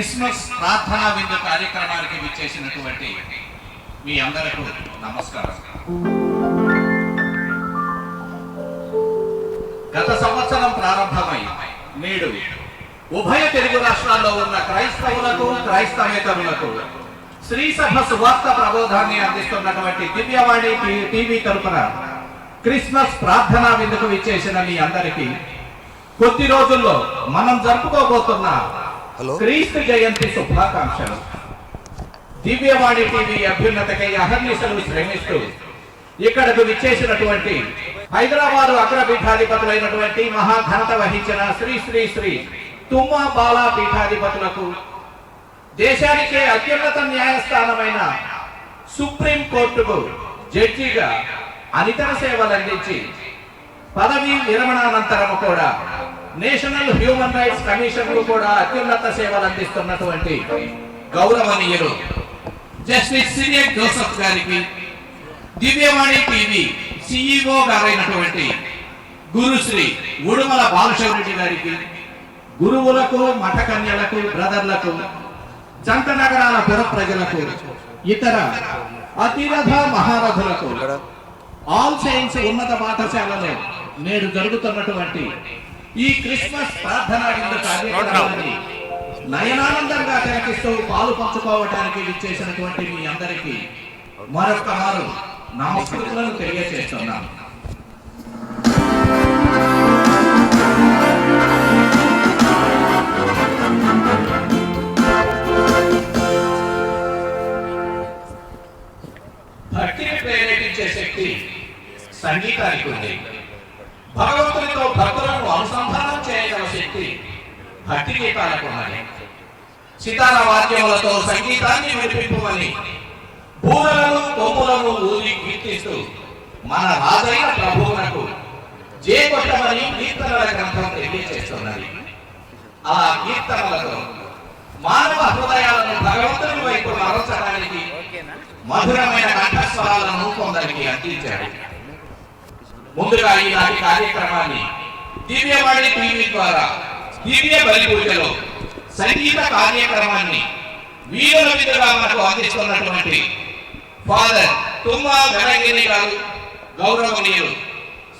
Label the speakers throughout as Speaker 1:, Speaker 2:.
Speaker 1: Christmas ప్రార్థనా విందు కార్యక్రమానికి విచ్చేసినటువంటి మీ అందరికీ నమస్కారం. గత సంవత్సరం ప్రారంభమై నేడు ఉభయ తెలుగు రాష్ట్రాల్లో ఉన్న క్రైస్తవులకు క్రైస్తవేతరులకు శ్రీసభ సువార్త ప్రబోధాన్ని అందిస్తున్నటువంటి దివ్యవాణి టీవీ తరపున క్రిస్మస్ ప్రార్థనా విందుకు విచ్చేసిన మీ అందరికీ కొద్ది రోజుల్లో మనం జరుపుకోబోతున్న క్రీస్తు జయంతి శుభాకాంక్షలు. దివ్యవాణి టీవీ అభ్యున్నతకై అహర్నిశలు శ్రమిస్తూ ఇక్కడకు విచ్చేసినటువంటి హైదరాబాదు అగ్రపీఠాధిపతులైనటువంటి మహాఘనత వహించిన శ్రీ శ్రీ శ్రీ తుమ్మ బాలా పీఠాధిపతులకు, దేశానికే అత్యున్నత న్యాయస్థానమైన సుప్రీం కోర్టుకు జడ్జిగా అనితర సేవలు అందించి పదవీ విరమణానంతరం కూడా నేషనల్ హ్యూమన్ రైట్స్ కమిషన్ కు కూడా అత్యున్నత సేవలు అందిస్తున్నటువంటి గౌరవనీయులు జస్టిస్ సిరియక్ జోసెఫ్ గారికి, దివ్యవాణి టీవీ సిఇఓ గారైనటువంటి గురుశ్రీ ఉడుమల బాలశౌరెడ్డి గారికి, గురువులకు, మఠకన్యలకు, బ్రదర్లకు, జంట నగరాల పుర ప్రజలకు, ఇతర అతిరథ మహారథులకు, ఆల్ సైన్స్ ఉన్నత పాఠశాలలో నేడు జరుగుతున్నటువంటి ఈ క్రిస్మస్ ప్రార్థనా విందు కార్యక్రమాన్ని నయనానందంగా తిలకిస్తూ పాలు పంచుకోవడానికి విచ్చేసినటువంటి మీ అందరికీ మరొక మారు నమస్కృతులను తెలియజేస్తున్నాను. భక్తిని ప్రేరేపించే శక్తి సంగీతానికి ఉంది. భగవంతునితో భక్తులను అనుసంధానం చేయగల శక్తి భక్తి గీతాలకు ఉన్నది. సితార వాద్యములతో సంగీతాన్ని వినిపింపమని పూలను కొమ్ములను ఊది కీర్తిస్తూ మన రాజైన ప్రభువునకు జేకొట్టమని కీర్తనల గ్రంథం తెలియజేస్తున్నది. ఆ కీర్తనలతో మానవ హృదయాలను భగవంతుని వైపు మరల్చడానికి మధురమైన కంఠస్వరాలను కొందరికి అందించాడు. ముందుగా ఈనాటి కార్యక్రమాన్ని దివ్యవాణి టీవీ ద్వారా దివ్య బలి పూజలో సంగీత కార్యక్రమాన్ని వీరుల విధుగా మనకు అందిస్తున్నటువంటి ఫాదర్ తుమ్మా వెలంగిని గారు, గౌరవనీయులు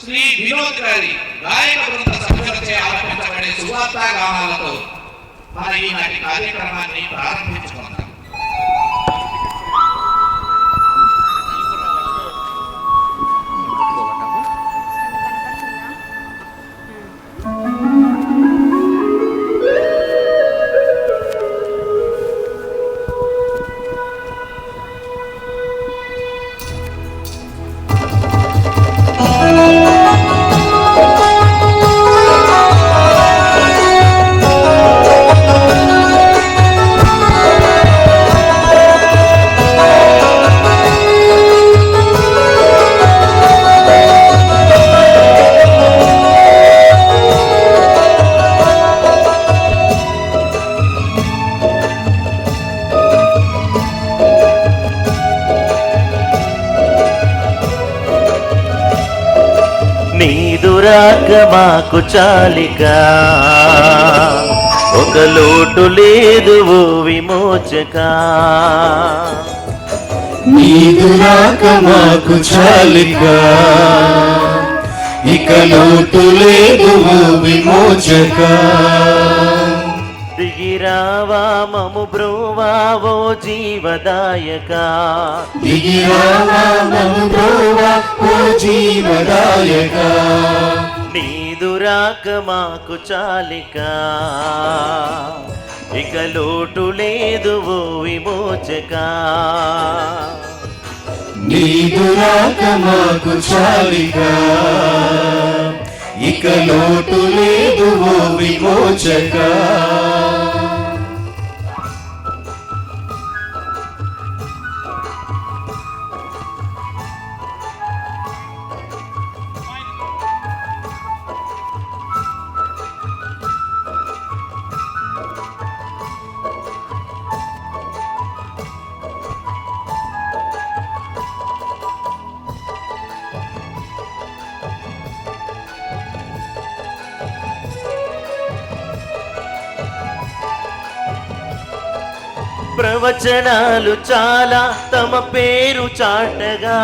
Speaker 1: శ్రీ వినోద్ గారి గాయక బృంద సభ్యులచే ఆలపించబడే సువార్త గానాలతో మన ఈనాటి కార్యక్రమాన్ని ప్రారంభించుకున్నాం.
Speaker 2: నీదురాక మాకు చాలిక, ఒక లోటు లేదు ఓ విమోచక.
Speaker 3: నీదురాక మాకు చాలిక, ఇక లోటు లేదు ఓ విమోచక.
Speaker 2: దిగిరావా మము బ్రోవావో జీవదాయక,
Speaker 3: దిగిరావా మము బ్రోవా ఓ జీవదాయక.
Speaker 2: నీదురాక మాకు చాలిక, ఇక లోటు లేదు ఓ విమోచక.
Speaker 3: నీదురాక మాకు చాలిక, ఇక లోటు లేదు ఓ విమోచక.
Speaker 2: ప్రవచనాలు చాలా తమ పేరు చాటగా,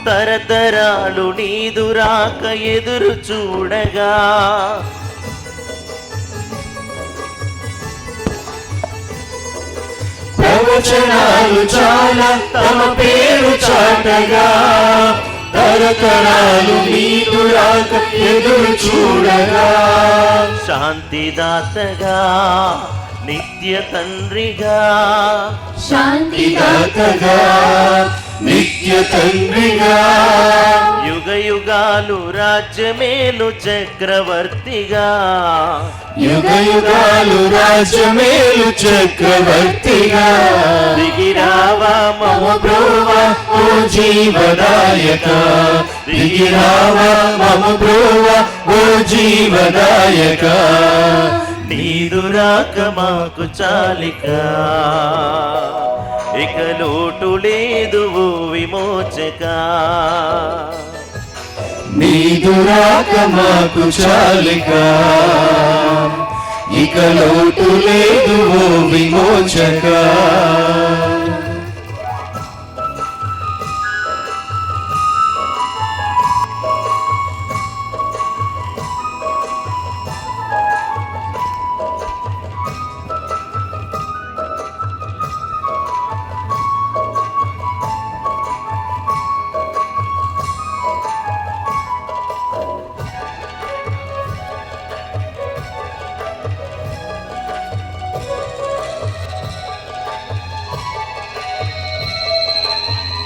Speaker 2: తరతరాలు నీదు రాక ఎదురు చూడగా.
Speaker 3: ప్రవచనాలు చాలా తమ పేరు చాటగా, తరతరాలు నీదు రాక ఎదురు చూడగా.
Speaker 2: శాంతిదాతగా నిత్య తండ్రిగా,
Speaker 3: శాంతిదాతగా నిత్య తండ్రిగా,
Speaker 2: యుగ యుగాలు రాజ్యమేలు చక్రవర్తిగా,
Speaker 3: యుగ యుగాలు రాజ్యమేలు చక్రవర్తిగా.
Speaker 2: దిగిరావా మమ
Speaker 3: బ్రోవా ఓ జీవదాయక, దిగిరావా మమ బ్రోవా ఓ జీవదాయక.
Speaker 2: నీదు రాక మాకు చాలిక, ఇక లోటు లేదు ఓ విమోచక.
Speaker 3: నీదు రాక మాకు చాలిక, ఇక లోటు లేదు ఓ విమోచక.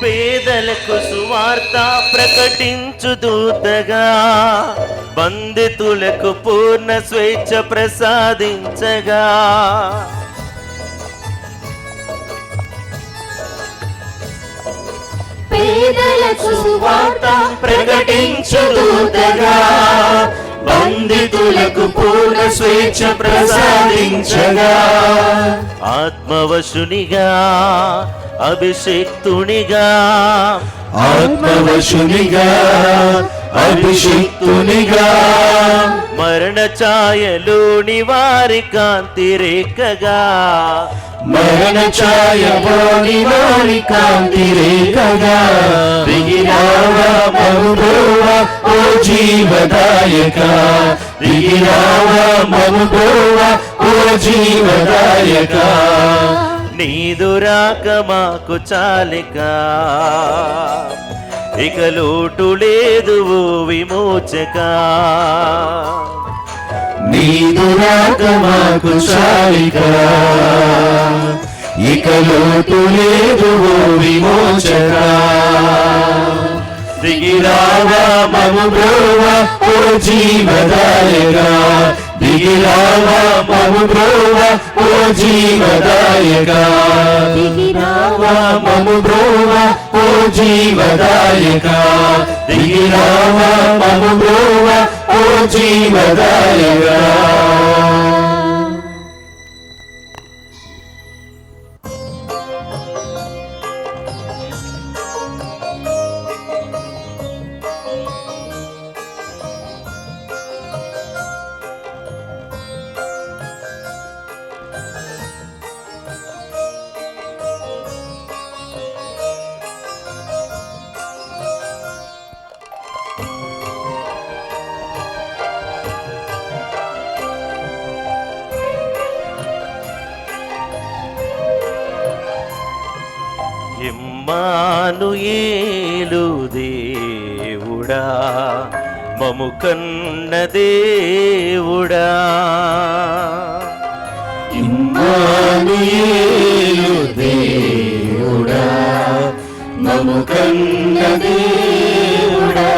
Speaker 2: పేదలకు సువార్త ప్రకటించు దూతగా, బంధితులకు పూర్ణ స్వేచ్ఛ ప్రసాదించగా.
Speaker 3: పేదలకు సువార్త ప్రకటించు దూతగా, బంధితులకు పూర్ణ స్వేచ్ఛ ప్రసాదించగా.
Speaker 2: ఆత్మవశునిగా అభిషిక్తునిగా,
Speaker 3: ఆత్మవశునిగా అభిషిక్తునిగా,
Speaker 2: మరణ ఛాయలోని వారి కాంతి రేఖగా,
Speaker 3: మరణ ఛాయలోని వారి కాంతి రేఖగా. దిగిరావా మము బ్రోవా ఓ జీవదాయక, దిగిరావా మము బ్రోవా ఓ జీవదాయక.
Speaker 2: నీదు రాక మాకు చాలిక, ఇక లోటు లేదు ఓ విమోచక.
Speaker 3: నీదు రాక మాకు చాలిక, ఇక లోటు లేదు ఓ విమోచక. దిగిరావా మము బ్రోవా ఓ జీవదాయక, దిగిరావా మము బ్రోవా ఓ జీవదాయక. దిగిరావా మము బ్రోవా ఓ జీవదాయక, దిగిరావా మము బ్రోవా ఓ జీవదాయక.
Speaker 2: ఇమ్మానుయేలు దేవుడా, మము కన్న దేవుడా.
Speaker 3: ఇమ్మానుయేలు దేవుడా, మము కన్న దేవుడా.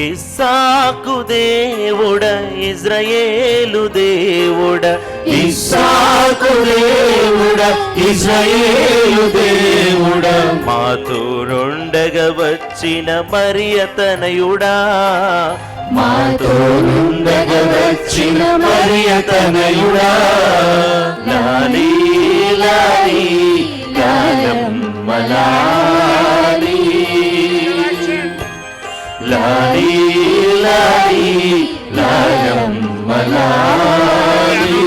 Speaker 2: ఇస్సాకు దేవుడా, ఇజ్రాయేలు దేవుడా,
Speaker 3: ఇస్సాకు దేవుడా, ఇజ్రాయేలు దేవుడా.
Speaker 2: మాతో నుండగా వచ్చిన మరియ తనయుడా,
Speaker 3: మాతో నుండగా వచ్చిన మరియ తనయుడా. లాలి లాలి లాలమ్మ లాలి, లాలి లాలి లాలమ్మ లాలి.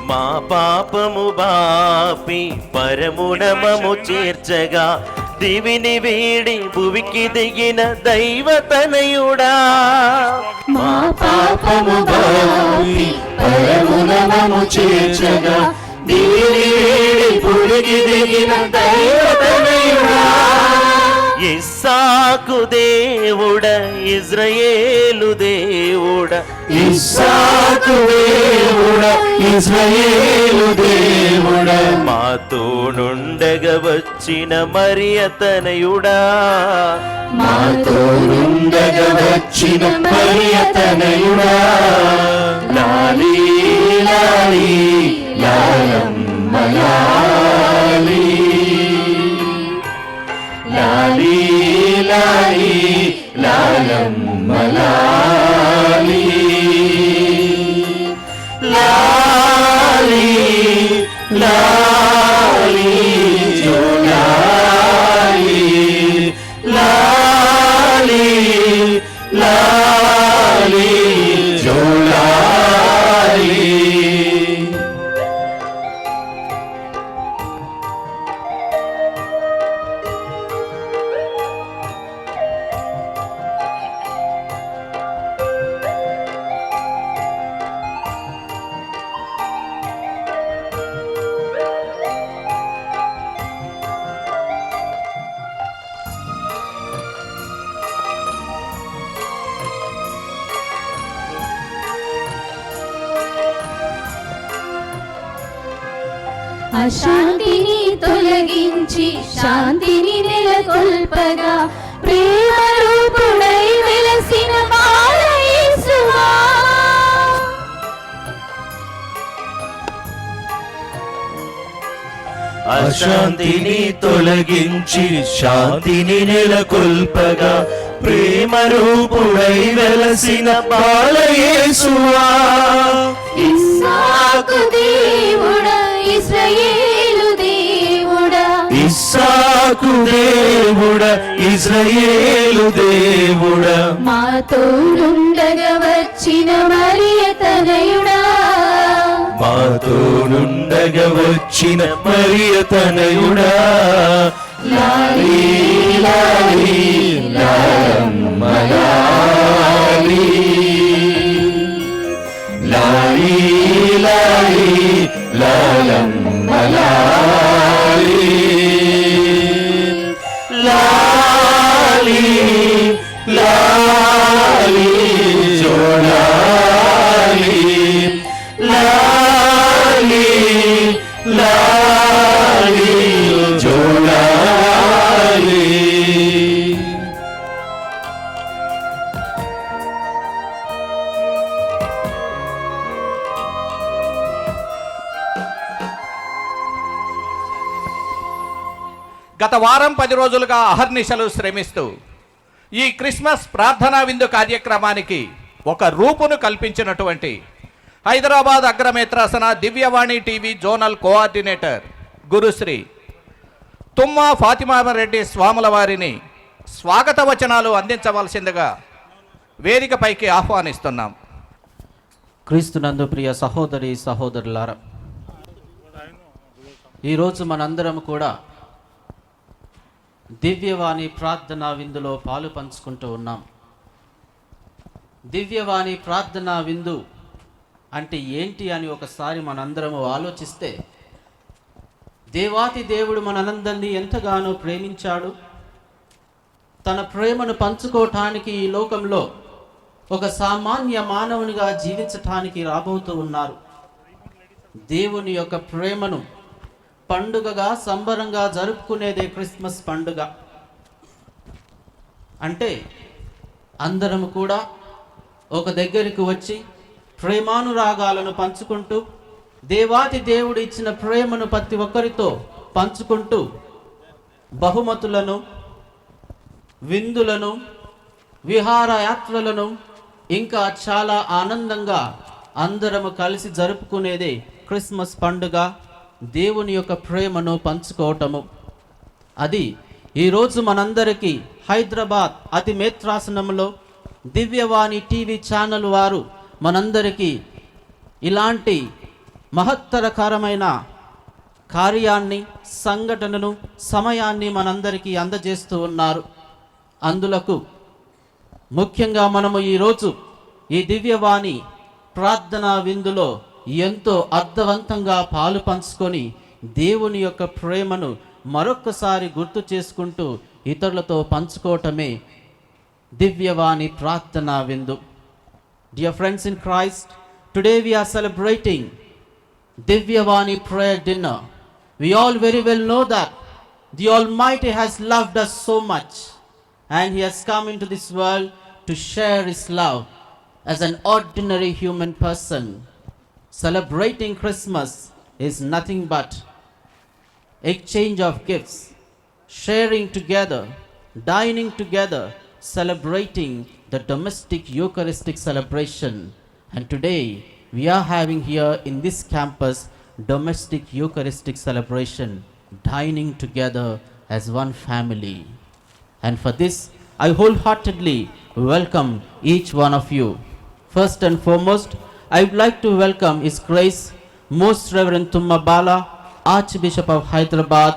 Speaker 2: మా పాపము బాపి పరమునమము చేర్చగా దివిని వీడి భువికి దిగిన దైవతనయుడా.
Speaker 3: మా పాపము బాపి పరమునమము చేర్చగా దివిని వీడి భువికి దిగిన దైవతనయుడా.
Speaker 2: ఇస్సాకు దేవుడ ఇజ్రాయేలు దేవుడ,
Speaker 3: ఇస్సాకు దేవుడ ఇజ్రాయేలు దేవుడ,
Speaker 2: మాతో నుండగా వచ్చిన మరియతనయుడా.
Speaker 3: మాతో నుండగా వచ్చిన మరియతనయుడా. లాలి లాలి లాలమ్మ లాలి, లాలి లాలి లాలమ్మ లాలి, లాలి లాలి జో లాలి, లాలి లాలి జో లాలి.
Speaker 4: అశాంతిని తొలగించి శాంతిని నెలకొల్పగా ప్రేమ రూపుడై వెలసిన బాల యేసువా.
Speaker 3: అశాంతిని తొలగించి శాంతిని నెలకొల్పగా ప్రేమ రూపుడై వెలసిన బాల యేసువా.
Speaker 4: ఇస్సాకు దేవుడా ఇశ్రాయేలు దేవుడా,
Speaker 3: ఇస్సాకు దేవుడ ఇజ్రాయేలు దేవుడ,
Speaker 4: మాతో నుండగా వచ్చిన మరియతనయుడా.
Speaker 3: మాతో నుండగా వచ్చిన మరియతనయుడా. లాలి లాలి లాలమ్మ లాలి, లాలి లాలి లాలమ్మ లాలి, లాలి లాలి జో లాలి, లాలి లాలి జో లాలి.
Speaker 1: గత వారం 10 రోజులుగా అహర్నిశలు శ్రమిస్తూ ఈ క్రిస్మస్ ప్రార్థనా విందు కార్యక్రమానికి ఒక రూపును కల్పించినటువంటి హైదరాబాద్ అగ్రమేత్రాసన దివ్యవాణి టీవీ జోనల్ కోఆర్డినేటర్ గురుశ్రీ తుమ్మా ఫాతిమారెడ్డి స్వాముల వారిని స్వాగత వచనాలు అందించవలసిందిగా వేదికపైకి ఆహ్వానిస్తున్నాం.
Speaker 5: క్రీస్తునందు ప్రియ సహోదరి సహోదరులారా, ఈరోజు మనందరం కూడా దివ్యవాణి ప్రార్థనా విందులో పాలు పంచుకుంటూ ఉన్నాం. దివ్యవాణి ప్రార్థనా విందు అంటే ఏంటి అని ఒకసారి మనందరము ఆలోచిస్తే, దేవాతి దేవుడు మనందరినీ ఎంతగానో ప్రేమించాడు. తన ప్రేమను పంచుకోవటానికి ఈ లోకంలో ఒక సామాన్య మానవునిగా జీవించటానికి రాబోతూ ఉన్నారు. దేవుని యొక్క ప్రేమను పండుగగా సంబరంగా జరుపుకునేదే క్రిస్మస్ పండుగ. అంటే అందరము కూడా ఒక దగ్గరికి వచ్చి ప్రేమానురాగాలను పంచుకుంటూ, దేవాతి దేవుడు ఇచ్చిన ప్రేమను ప్రతి ఒక్కరితో పంచుకుంటూ, బహుమతులను, విందులను, విహారయాత్రలను, ఇంకా చాలా ఆనందంగా అందరము కలిసి జరుపుకునేదే క్రిస్మస్ పండుగ. దేవుని యొక్క ప్రేమను పంచుకోవటము అది ఈరోజు మనందరికీ హైదరాబాద్ అతి మేత్రాసనంలో దివ్యవాణి టీవీ ఛానల్ వారు మనందరికీ ఇలాంటి మహత్తరకరమైన కార్యాన్ని, సంఘటనను, సమయాన్ని మనందరికీ అందజేస్తూ ఉన్నారు. అందులకు ముఖ్యంగా మనము ఈరోజు ఈ దివ్యవాణి ప్రార్థనా విందులో ఎంతో అర్థవంతంగా పాలు పంచుకొని దేవుని యొక్క ప్రేమను మరొక్కసారి గుర్తు చేసుకుంటూ ఇతరులతో పంచుకోవటమే దివ్యవాణి ప్రార్థనా విందు. Dear friends in Christ, today we are celebrating Divyavani prayer dinner. We all very well know that the Almighty has loved us so much and He has come into this world to share His love as an ordinary human person. Celebrating Christmas is nothing but exchange of gifts, sharing together, dining together, celebrating the domestic Eucharistic celebration. And today we are having here in this campus domestic Eucharistic celebration, dining together as one family. And for this I wholeheartedly welcome each one of you. First and foremost, I would like to welcome His Grace Most Reverend Tumma Bala, Archbishop of Hyderabad,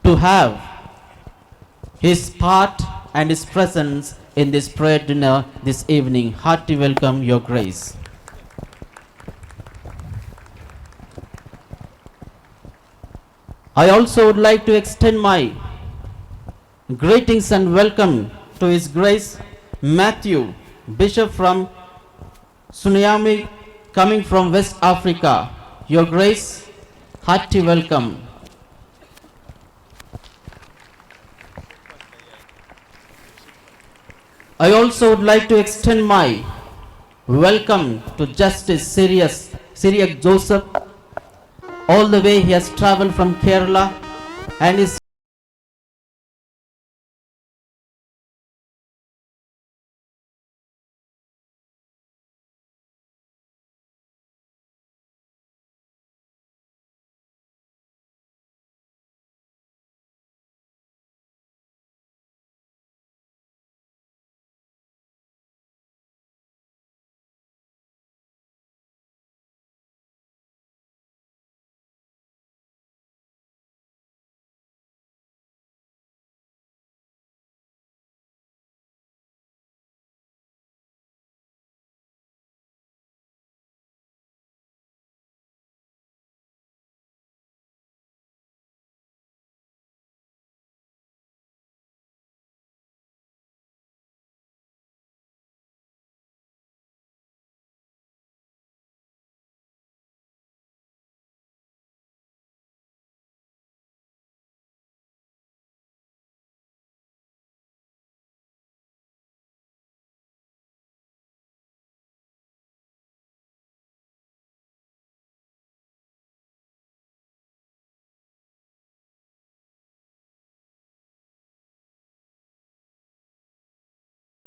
Speaker 5: to have his part and his presence in this prayer dinner this evening. Hearty welcome, Your Grace. I also would like to extend my greetings and welcome to His Grace Matthew, Bishop from Sunyami, coming from West Africa. Your Grace, hearty welcome. I also would like to extend my welcome to Justice Syriac Joseph. All the way he has traveled from Kerala and is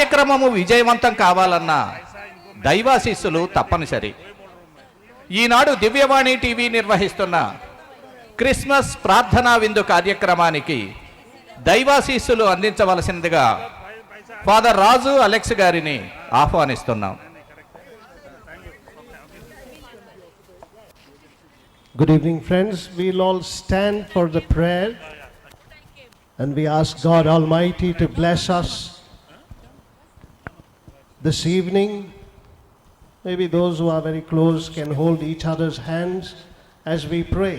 Speaker 1: కార్యక్రమము విజయవంతం కావాలన్నా దైవాశీస్సులు తప్పనిసరి. ఈనాడు దివ్యవాణి TV నిర్వహిస్తున్న Christmas ప్రార్థనా విందు కార్యక్రమానికి దైవాశీస్సులు అందించవలసిందిగా father రాజు Alex గారిని ఆహ్వానిస్తున్నాం.
Speaker 6: Good evening, friends. We'll all stand for the prayer and we ask God Almighty to bless us this evening. Maybe those who are very close can hold each other's hands as we pray.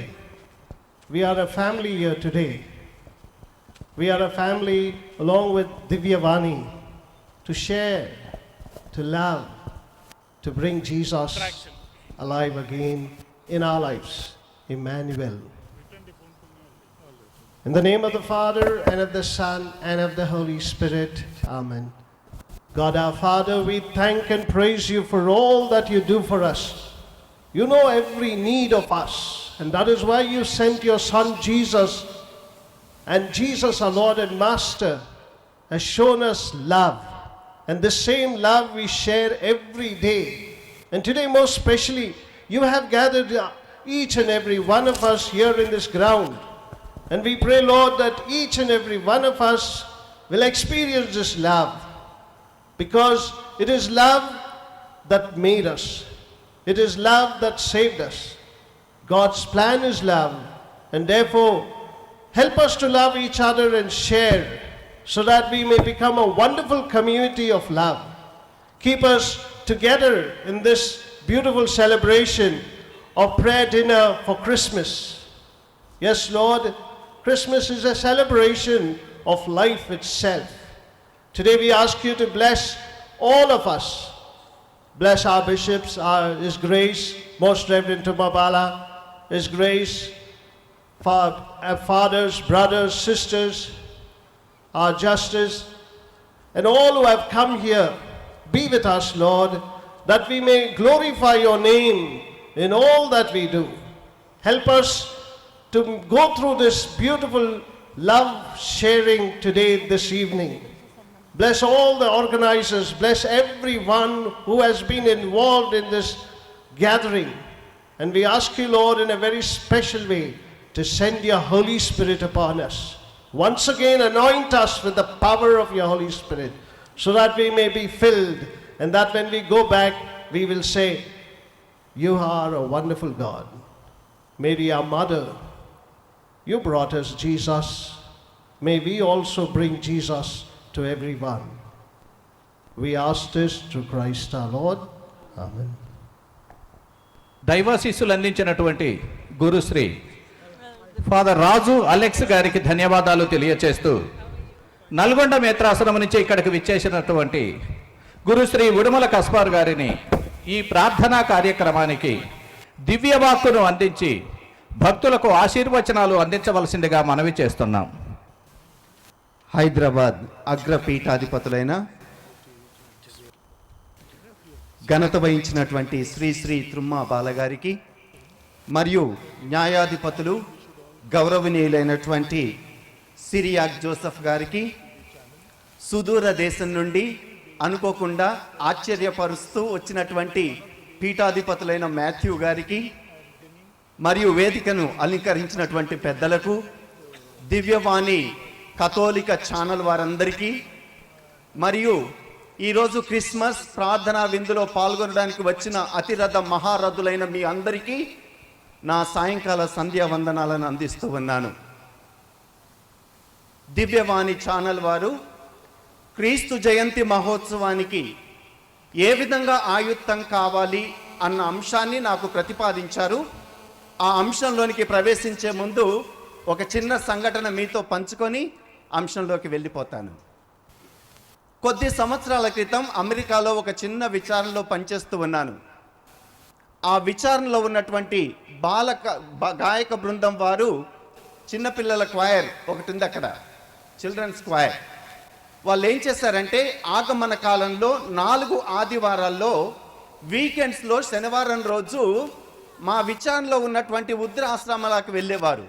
Speaker 6: We are a family here today. We are a family along with Divyavani to share, to love, to bring Jesus alive again in our lives. Emmanuel. In the name of the Father and of the Son and of the Holy Spirit. Amen. God our Father, we thank and praise you for all that you do for us. You know every need of us, and that is why you sent your Son Jesus. And Jesus, our Lord and Master, has shown us love. And the same love we share every day. And today most especially, you have gathered each and every one of us here in this ground. And we pray, Lord, that each and every one of us will experience this love. Because it is love that made us. It is love that saved us. God's plan is love, and therefore help us to love each other and share so that we may become a wonderful community of love. Keep us together in this beautiful celebration of prayer dinner for Christmas. Yes, Lord, Christmas is a celebration of life itself. Today we ask you to bless all of us. Bless our bishops, His Grace, Most Reverend Tumabala, His Grace, our fathers, brothers, sisters, our justice, and all who have come here. Be with us, Lord, that we may glorify your name in all that we do. Help us to go through this beautiful love sharing today, this evening. Bless all the organizers, bless everyone who has been involved in this gathering. And we ask you, Lord, in a very special way, to send your Holy Spirit upon us. Once again, anoint us with the power of your Holy Spirit, so that we may be filled, and that when we go back, we will say, you are a wonderful God. Mary, our mother, you brought us Jesus. May we also bring Jesus to everyone. We ask this through Christ our Lord. Amen.
Speaker 1: దైవాశీస్సులు అందించినటువంటి గురుశ్రీ father రాజు Alex గారికి ధన్యవాదాలు తెలియచేస్తూ, నల్గొండ మేత్రాసనం నుంచి ఇక్కడికి విచ్చేసినటువంటి గురుశ్రీ ఉడుమల కస్పార్ గారిని ఈ ప్రార్థనా కార్యక్రమానికి దివ్యవాక్కును అందించి భక్తులకు ఆశీర్వచనాలు అందించవలసిందిగా మనవి చేస్తున్నాం.
Speaker 3: హైదరాబాద్ అగ్రపీఠాధిపతులైన ఘనత వహించినటువంటి శ్రీ శ్రీ త్రుమ్మా బాలగారికి మరియు న్యాయాధిపతులు గౌరవనీయులైనటువంటి సిరియాక్ జోసెఫ్ గారికి, సుదూర దేశం నుండి అనుకోకుండా ఆశ్చర్యపరుస్తూ వచ్చినటువంటి పీఠాధిపతులైన మాథ్యూ గారికి, మరియు వేదికను అలంకరించినటువంటి పెద్దలకు, దివ్యవాణి కథోలిక ఛానల్ వారందరికీ, మరియు ఈరోజు క్రిస్మస్ ప్రార్థనా విందులో పాల్గొనడానికి వచ్చిన అతిరథ మహారథులైన మీ అందరికీ నా సాయంకాల సంధ్యా వందనాలను అందిస్తూ ఉన్నాను. దివ్యవాణి ఛానల్ వారు క్రీస్తు జయంతి మహోత్సవానికి ఏ విధంగా ఆయుత్తం కావాలి అన్న అంశాన్ని నాకు ప్రతిపాదించారు. ఆ అంశంలోనికి ప్రవేశించే ముందు ఒక చిన్న సంఘటన మీతో పంచుకొని అంశంలోకి వెళ్ళిపోతాను. కొద్ది సంవత్సరాల క్రితం అమెరికాలో ఒక చిన్న విచారణలో పనిచేస్తూ ఉన్నాను. ఆ విచారణలో ఉన్నటువంటి గాయక బృందం వారు చిన్నపిల్లల క్వైర్ ఒకటి ఉంది అక్కడ, చిల్డ్రన్స్ క్వైర్. వాళ్ళు ఏం చేశారంటే ఆగమన కాలంలో 4 ఆదివారాల్లో వీకెండ్స్లో శనివారం రోజు మా విచారణలో ఉన్నటువంటి వృద్ధాశ్రమాలకు వెళ్ళేవారు.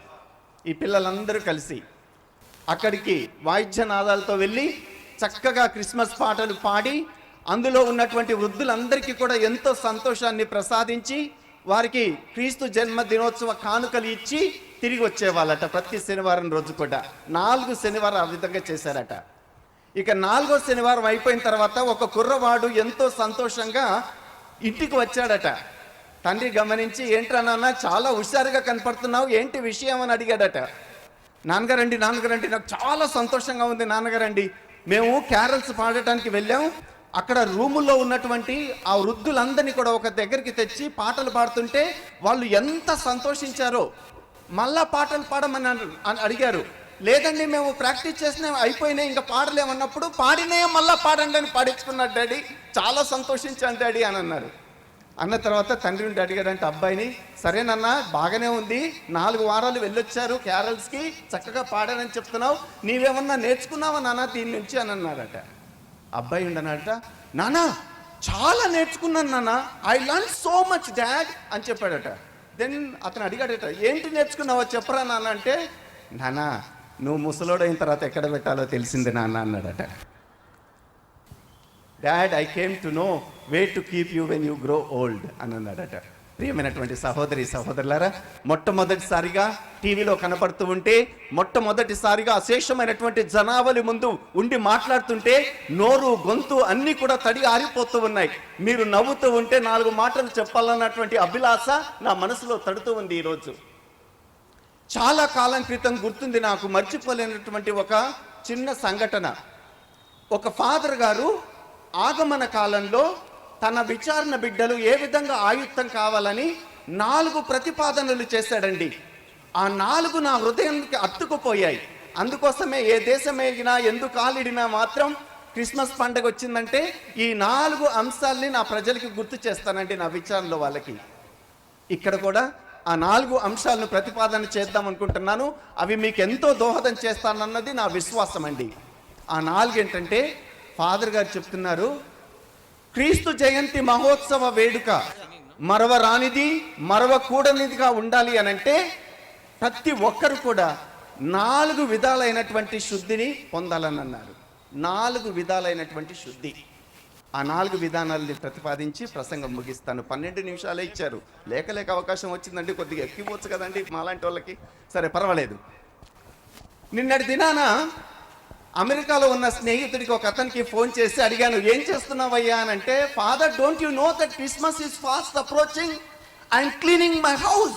Speaker 3: ఈ పిల్లలందరూ కలిసి అక్కడికి వాయిద్యనాదాలతో వెళ్ళి చక్కగా క్రిస్మస్ పాటలు పాడి అందులో ఉన్నటువంటి వృద్ధులందరికీ కూడా ఎంతో సంతోషాన్ని ప్రసాదించి వారికి క్రీస్తు జన్మ దినోత్సవ కానుకలు ఇచ్చి తిరిగి వచ్చేవాళ్ళట. ప్రతి శనివారం రోజు కూడా 4 శనివారం ఆ విధంగా చేశారట. ఇక 4వ శనివారం అయిపోయిన తర్వాత ఒక కుర్రవాడు ఎంతో సంతోషంగా ఇంటికి వచ్చాడట. తండ్రి గమనించి, ఏంట్రా నాన్న చాలా హుషారుగా కనపడుతున్నావు, ఏంటి విషయం అని అడిగాడట. నాన్నగారండి నాకు చాలా సంతోషంగా ఉంది నాన్నగారండి, మేము క్యారల్స్ పాడటానికి వెళ్ళాం, అక్కడ రూముల్లో ఉన్నటువంటి ఆ వృద్ధులందరినీ కూడా ఒక దగ్గరికి తెచ్చి పాటలు పాడుతుంటే వాళ్ళు ఎంత సంతోషించారో. మళ్ళా పాటలు పాడమని అడిగారు. లేదండి మేము ప్రాక్టీస్ చేసినా అయిపోయినాయి, ఇంకా పాడలేమన్నప్పుడు పాడినాయో మళ్ళా పాడండి అని పాడించుకున్నాడు డాడీ, చాలా సంతోషించాను డాడీ అని అన్నారు. అన్న తర్వాత తండ్రి నుండి అడిగాడంటే అబ్బాయిని, సరేనన్నా బాగానే ఉంది, 4 వారాలు వెళ్ళొచ్చారు క్యారల్స్కి, చక్కగా పాడానని చెప్తున్నావు, నీవేమన్నా నేర్చుకున్నావా నాన్న దీని నుంచి అని అన్నాడట. అబ్బాయి ఉండనట, నానా చాలా నేర్చుకున్నాను నాన్న, I learn so much dad అని చెప్పాడట. దెన్ అతను అడిగాడట, ఏంటి నేర్చుకున్నావో చెప్పరా నాన్న అంటే, నానా నువ్వు ముసలోడైన తర్వాత ఎక్కడ పెట్టాలో తెలిసింది నాన్న అన్నాడట. Dad I came to know way to keep you when you grow old అని అన్నాడట. ప్రియమైనటువంటి సహోదరి సహోదరులారా, మొట్టమొదటిసారిగా టీవీలో కనపడుతూ ఉంటే, మొట్టమొదటిసారిగా అశేషమైనటువంటి జనావళి ముందు ఉండి మాట్లాడుతుంటే నోరు గొంతు అన్నీ కూడా తడి ఆరిపోతూ ఉన్నాయి. మీరు నవ్వుతూ ఉంటే 4 మాటలు చెప్పాలన్నటువంటి అభిలాష నా మనసులో తడుతూ ఉంది. ఈరోజు చాలా కాలం క్రితం గుర్తుంది నాకు, మర్చిపోలేనటువంటి ఒక చిన్న సంఘటన. ఒక ఫాదర్ గారు ఆగమన కాలంలో తన విచారణ బిడ్డలు ఏ విధంగా ఆయుక్తం కావాలని 4 ప్రతిపాదనలు చేశాడండి. ఆ 4 నా హృదయానికి అత్తుకుపోయాయి. అందుకోసమే ఏ దేశం ఎగినా ఎందుకు కాలిడినా మాత్రం క్రిస్మస్ పండుగ వచ్చిందంటే ఈ 4 అంశాలని నా ప్రజలకి గుర్తు చేస్తానండి, నా విచారణలో వాళ్ళకి. ఇక్కడ కూడా ఆ 4 అంశాలను ప్రతిపాదన చేద్దాం అనుకుంటున్నాను. అవి మీకు ఎంతో దోహదం చేస్తానన్నది నా విశ్వాసం అండి. ఆ 4 ఏంటంటే, ఫాదర్ గారు చెప్తున్నారు, క్రీస్తు జయంతి మహోత్సవ వేడుక మరవరానిది మరవకూడనిదిగా ఉండాలి అనంటే ప్రతి ఒక్కరు కూడా 4 విధాలైనటువంటి శుద్ధిని పొందాలని అన్నారు. 4 విధాలైనటువంటి శుద్ధి. ఆ 4 విధానాలని ప్రతిపాదించి ప్రసంగం ముగిస్తాను. 12 నిమిషాలే ఇచ్చారు. లేక అవకాశం వచ్చిందండి, కొద్దిగా ఎక్కిపోవచ్చు కదండి మాలాంటి వాళ్ళకి. సరే, పర్వాలేదు. నిన్నటి దినాన అమెరికాలో ఉన్న స్నేహితుడికి ఒక అతనికి ఫోన్ చేసి అడిగాను, ఏం చేస్తున్నావయ్యా అని అంటే, father, don't you know that Christmas is past approaching? I'm cleaning my house,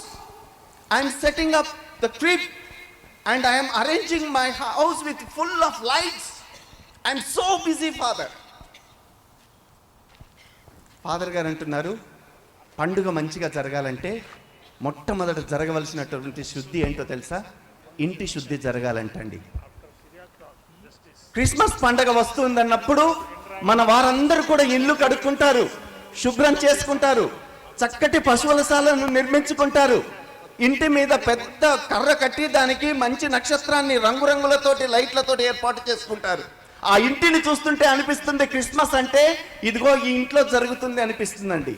Speaker 3: I'm setting up the trip and I'm arranging my house with full of lights. I'm so busy father. Father గారు అంటున్నారు, పండుగ మంచిగా జరగాలంటే మొట్టమొదట జరగవలసినటువంటి శుద్ధి ఏంటో తెలుసా? ఇంటి శుద్ధి జరగాలంటండి. క్రిస్మస్ పండగ వస్తుందన్నప్పుడు మన వారందరూ కూడా ఇల్లు కడుక్కుంటారు, శుభ్రం చేసుకుంటారు, చక్కటి పశువులశాలను నిర్మించుకుంటారు, ఇంటి మీద పెద్ద కర్ర కట్టి దానికి మంచి నక్షత్రాన్ని రంగురంగులతోటి లైట్లతోటి ఏర్పాటు చేసుకుంటారు. ఆ ఇంటిని చూస్తుంటే అనిపిస్తుంది క్రిస్మస్ అంటే ఇదిగో ఈ ఇంట్లో జరుగుతుంది అనిపిస్తుందండి.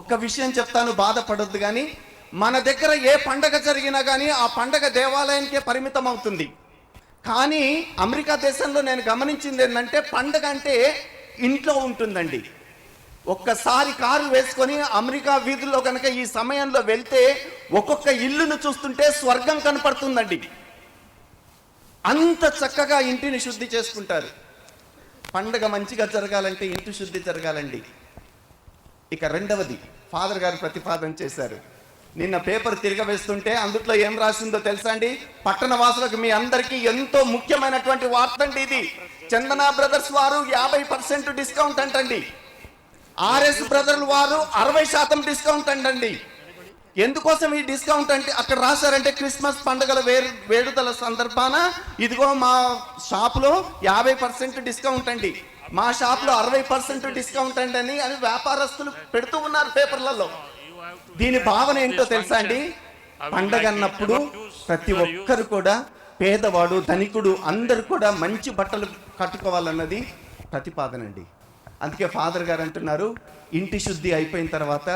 Speaker 3: ఒక్క విషయం చెప్తాను, బాధపడొద్దు కానీ, మన దగ్గర ఏ పండగ జరిగినా కానీ ఆ పండగ దేవాలయానికే పరిమితం అవుతుంది. కానీ అమెరికా దేశంలో నేను గమనించింది ఏంటంటే, పండగ అంటే ఇంట్లో ఉంటుందండి. ఒక్కసారి కారు వేసుకొని అమెరికా వీధుల్లో కనుక ఈ సమయంలో వెళ్తే ఒక్కొక్క ఇల్లును చూస్తుంటే స్వర్గం కనపడుతుందండి. అంత చక్కగా ఇంటిని శుద్ధి చేసుకుంటారు. పండగ మంచిగా జరగాలంటే ఇంటి శుద్ధి జరగాలండి. ఇక రెండవది ఫాదర్ గారు ప్రతిపాదన చేశారు. నిన్న పేపర్ తిరగవేస్తుంటే అందుట్లో ఏం రాసిందో తెలుసా అండి? పట్టణ వాసులకు మీ అందరికీ ఎంతో ముఖ్యమైనటువంటి వార్త అండి ఇది. చందన బ్రదర్స్ వారు 50% డిస్కౌంట్ అంటండి. ఆర్ఎస్ బ్రదర్స్ వారు 60% డిస్కౌంట్ అంటండి. ఎందుకోసం ఈ డిస్కౌంట్ అంటే అక్కడ రాశారంటే, క్రిస్మస్ పండుగల వేడుదల సందర్భాన ఇదిగో మా షాపులో 50% డిస్కౌంట్ అండి, మా షాపులో 60% డిస్కౌంట్ అండి అని వ్యాపారస్తులు పెడుతూ ఉన్నారు పేపర్లలో. దీని భావన ఏంటో తెలుసా అండి? పండగ అన్నప్పుడు ప్రతి ఒక్కరు కూడా, పేదవాడు ధనికుడు అందరు కూడా మంచి బట్టలు కట్టుకోవాలన్నది ప్రతిపాదన అండి. అందుకే ఫాదర్ గారు అంటున్నారు, ఇంటి శుద్ధి అయిపోయిన తర్వాత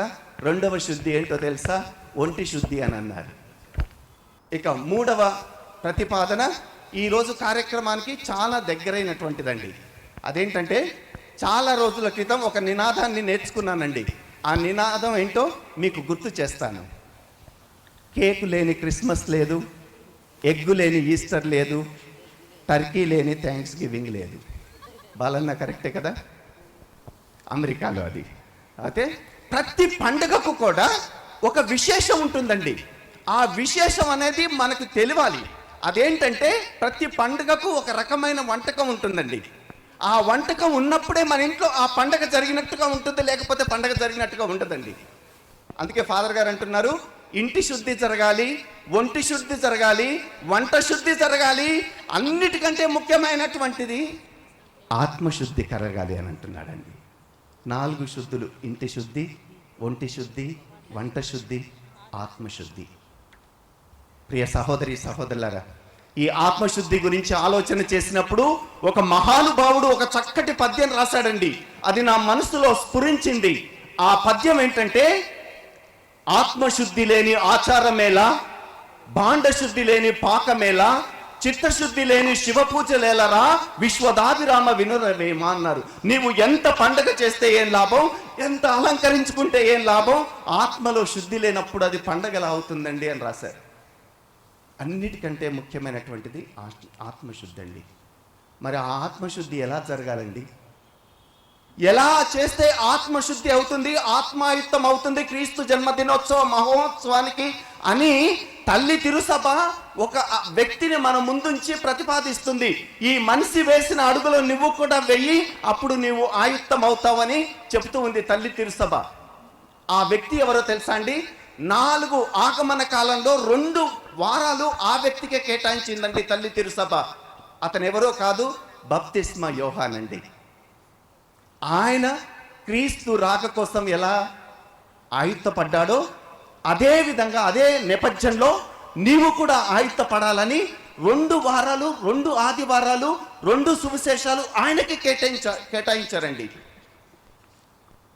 Speaker 3: రెండవ శుద్ధి ఏంటో తెలుసా? ఒంటి శుద్ధి అని అన్నారు. ఇక మూడవ ప్రతిపాదన ఈరోజు కార్యక్రమానికి చాలా దగ్గరైనటువంటిదండి. అదేంటంటే, చాలా రోజుల క్రితం ఒక నినాదాన్ని నేర్చుకున్నానండి. ఆ నినాదం ఏంటో మీకు గుర్తు చేస్తాను. కేకు లేని క్రిస్మస్ లేదు, ఎగ్గు లేని ఈస్టర్ లేదు, టర్కీ లేని థ్యాంక్స్ గివింగ్ లేదు. బాలన్న కరెక్టే కదా? అమెరికాలో అది. అయితే ప్రతి పండుగకు కూడా ఒక విశేషం ఉంటుందండి. ఆ విశేషం అనేది మనకు తెలియాలి. అదేంటంటే, ప్రతి పండుగకు ఒక రకమైన వంటకం ఉంటుందండి. ఆ వంటకం ఉన్నప్పుడే మన ఇంట్లో ఆ పండగ జరిగినట్టుగా ఉంటుంది, లేకపోతే పండగ జరిగినట్టుగా ఉండదండి. అందుకే ఫాదర్ గారు అంటున్నారు, ఇంటి శుద్ధి జరగాలి, ఒంటి శుద్ధి జరగాలి, వంట శుద్ధి జరగాలి, అన్నిటికంటే ముఖ్యమైనటువంటిది ఆత్మశుద్ధి కలగాలి అని అంటున్నాడండి. 4 శుద్ధులు: ఇంటి శుద్ధి, ఒంటి శుద్ధి, వంట శుద్ధి, ఆత్మశుద్ధి. ప్రియ సహోదరి సహోదరులారా, ఈ ఆత్మశుద్ధి గురించి ఆలోచన చేసినప్పుడు ఒక మహానుభావుడు ఒక చక్కటి పద్యం రాశాడండి. అది నా మనసులో స్ఫురించింది. ఆ పద్యం ఏంటంటే, ఆత్మశుద్ధి లేని ఆచారమేలా, భాండశుద్ధి లేని పాకమేలా, చిత్తశుద్ధి లేని శివ పూజలేలరా విశ్వదాభిరామ వినురవేమ అన్నారు. నీవు ఎంత పండగ చేస్తే ఏం లాభం, ఎంత అలంకరించుకుంటే ఏం లాభం, ఆత్మలో శుద్ధి లేనప్పుడు అది పండగలా అవుతుందండి అని రాశారు. అన్నిటికంటే ముఖ్యమైనటువంటిది ఆత్మశుద్ధి అండి. మరి ఆ ఆత్మశుద్ధి ఎలా జరగాలండి? ఎలా చేస్తే ఆత్మశుద్ధి అవుతుంది, ఆత్మాయుక్తం అవుతుంది క్రీస్తు జన్మదినోత్సవ మహోత్సవానికి అని తల్లి తిరుసభ ఒక వ్యక్తిని మన ముందుంచి ప్రతిపాదిస్తుంది. ఈ మనిషి వేసిన అడుగులు నువ్వు కూడా వెయ్యి, అప్పుడు నీవు ఆయుక్తం అవుతావని చెబుతూ ఉంది తల్లి తిరుసభ. ఆ వ్యక్తి ఎవరో తెలుసా అండి? 4 ఆగమన కాలంలో 2 వారాలు ఆ వ్యక్తికే కేటాయించిందండి తల్లి తిరుసభ. అతను ఎవరో కాదు, బప్తిస్మా యోహాన్ అండి. ఆయన క్రీస్తు రాక కోసం ఎలా ఆయుత్తపడ్డాడో అదే విధంగా అదే నేపథ్యంలో నీవు కూడా ఆయుత్తపడాలని 2 వారాలు 2 ఆదివారాలు 2 సువిశేషాలు ఆయనకి కేటాయించారండి.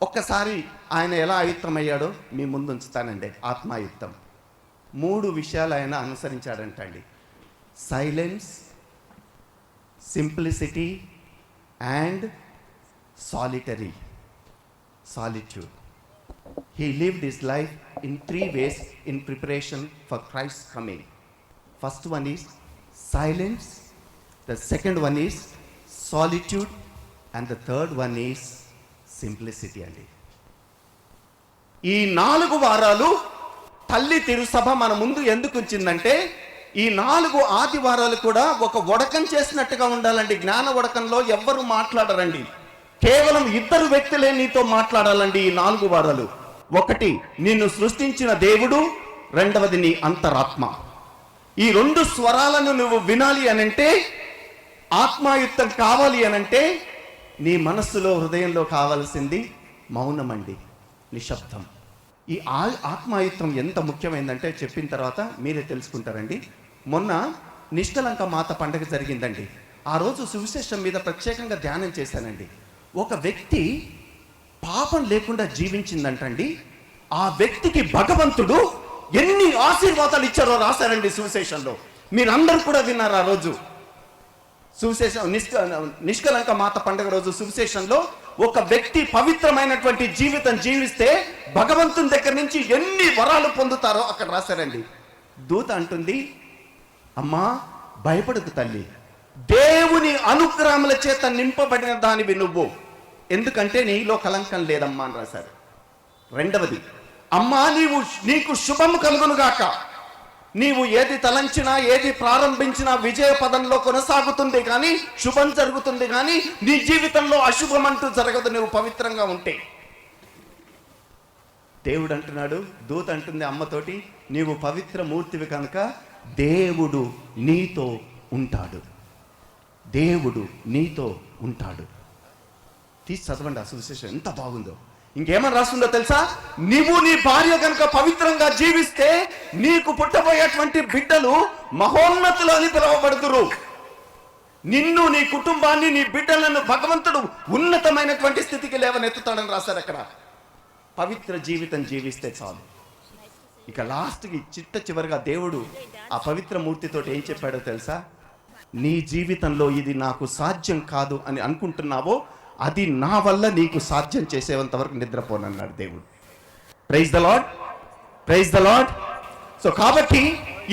Speaker 3: ఒక్కసారి ఆయన ఎలా ఆయుత్తమయ్యాడో మీ ముందు ఉంచుతానండి. ఆత్మాయుక్తం 3 విషయాలు ఆయన అనుసరించాడంటండి. Silence, simplicity and solitude. He lived his life in 3 ways in preparation for Christ's coming. First one is silence, the second one is solitude, and the third one is simplicity అండి. ఈ 4 వారాలు తల్లి తిరుసభ మన ముందు ఎందుకు ఉంచిందంటే, ఈ 4 ఆదివారాలు కూడా ఒక వడకం చేసినట్టుగా ఉండాలండి. జ్ఞాన వడకంలో ఎవ్వరు మాట్లాడరండి, కేవలం 2 వ్యక్తులే నీతో మాట్లాడాలండి ఈ 4 వారాలు. ఒకటి నిన్ను సృష్టించిన దేవుడు, రెండవది నీ అంతరాత్మ. ఈ 2 స్వరాలను నువ్వు వినాలి అనంటే, ఆత్మాయుక్తం కావాలి అనంటే, నీ మనస్సులో హృదయంలో కావాల్సింది మౌనం అండి, నిశ్శబ్దం. ఈ ఆత్మాయుక్తం ఎంత ముఖ్యమైందంటే చెప్పిన తర్వాత మీరే తెలుసుకుంటారండి. మొన్న నిష్కలంక మాత పండుగ జరిగిందండి. ఆ రోజు సువిశేషం మీద ప్రత్యేకంగా ధ్యానం చేశానండి. ఒక వ్యక్తి పాపం లేకుండా జీవించిందంటండి. ఆ వ్యక్తికి భగవంతుడు ఎన్ని ఆశీర్వాదాలు ఇచ్చారో రాశారండి సువిశేషంలో. మీరందరూ కూడా విన్నారు ఆ రోజు సువిశేషం నిష్కలంక మాత పండుగ రోజు సువిశేషంలో. ఒక వ్యక్తి పవిత్రమైనటువంటి జీవితం జీవిస్తే భగవంతుని దగ్గర నుంచి ఎన్ని వరాలు పొందుతారో అక్కడ రాశారండి. దూత అంటుంది, అమ్మా భయపడకు తల్లి, దేవుని అనుగ్రహముల చేత నింపబడిన దానివి నువ్వు, ఎందుకంటే నీలో కలంకం లేదమ్మా అని రాశారు. రెండవది, అమ్మా నీకు శుభము కలుగునుగాక, నీవు ఏది తలంచినా ఏది ప్రారంభించినా విజయ పదంలో కొనసాగుతుంది కానీ శుభం జరుగుతుంది కానీ నీ జీవితంలో అశుభం అంటూ జరగదు నువ్వు పవిత్రంగా ఉంటే. దేవుడు అంటున్నాడు, దూత అంటుంది అమ్మతోటి, నీవు పవిత్ర మూర్తివి కనుక దేవుడు నీతో ఉంటాడు, దేవుడు నీతో ఉంటాడు. తీసి చదవండి ఆ సువిశేషం, ఎంత బాగుందో. ఇంకేమని రాస్తుందో తెలుసా? నీవు నీ భార్య కనుక పవిత్రంగా జీవిస్తే నీకు పుట్టబోయేటువంటి బిడ్డలు మహోన్నతులు అని పిలువబడుతురు. నిన్ను, నీ కుటుంబాన్ని, నీ బిడ్డలను భగవంతుడు ఉన్నతమైనటువంటి స్థితికి లేవనెత్తుతాడని రాశారు అక్కడ. పవిత్ర జీవితం జీవిస్తే చాలు. ఇక లాస్ట్కి చివరిగా దేవుడు ఆ పవిత్ర మూర్తితో ఏం చెప్పాడో తెలుసా? నీ జీవితంలో ఇది నాకు సాధ్యం కాదు అని అనుకుంటున్నావో అది నా వల్ల నీకు సాధ్యం చేసేంత వరకు నిద్రపోనన్నాడు దేవుడు. Praise the Lord, praise the Lord. So కాబట్టి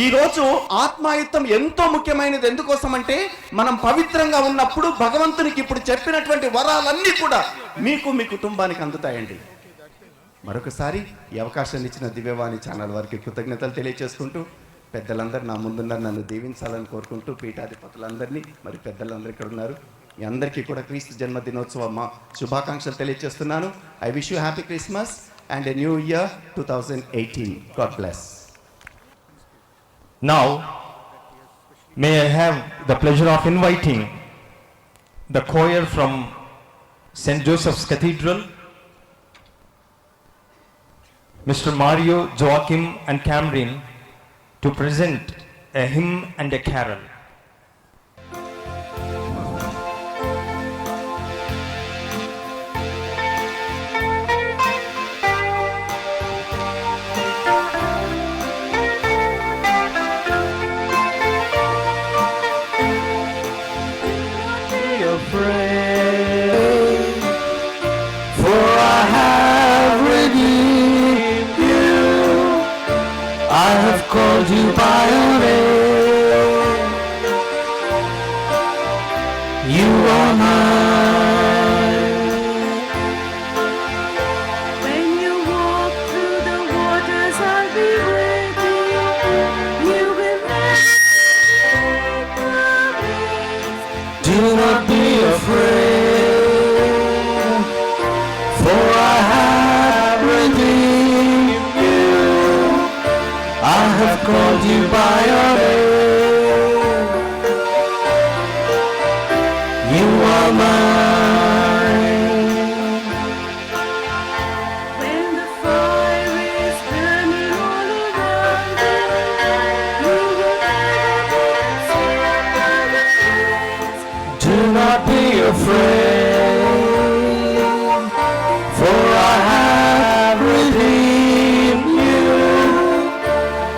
Speaker 3: ఈరోజు ఆత్మాయుత్తం ఎంతో ముఖ్యమైనది. ఎందుకోసం అంటే మనం పవిత్రంగా ఉన్నప్పుడు భగవంతునికి ఇప్పుడు చెప్పినటువంటి వరాలన్నీ కూడా మీకు, మీ కుటుంబానికి అందుతాయండి. మరొకసారి ఈ అవకాశాన్ని ఇచ్చిన దివ్యవాణి ఛానల్ వారికి కృతజ్ఞతలు తెలియజేసుకుంటూ, పెద్దలందరూ నా ముందున్నారు, నన్ను దీవించాలని కోరుకుంటూ, పీఠాధిపతులందరినీ, మరి పెద్దలందరూ ఇక్కడ ఉన్నారు, మీ అందరికీ కూడా క్రీస్తు జన్మదినోత్సవ శుభాకాంక్షలు తెలియజేస్తున్నాను. I wish you happy Christmas and a new year 2018. God bless.
Speaker 7: Now, may I have the pleasure of inviting the choir from St. Joseph's Cathedral, Mr. Mario, Joachim and Cameron, to present a hymn and a carol.
Speaker 8: called you by your name. You are mine.
Speaker 4: When you walk through the waters, I'll be with you. You will never take me.
Speaker 8: Do not be afraid, for I have redeemed you. I have called you by your name. You are mine.
Speaker 4: When the fire is burning all around you, you will never be consumed by the flames.
Speaker 8: Do not be afraid, for I have redeemed you.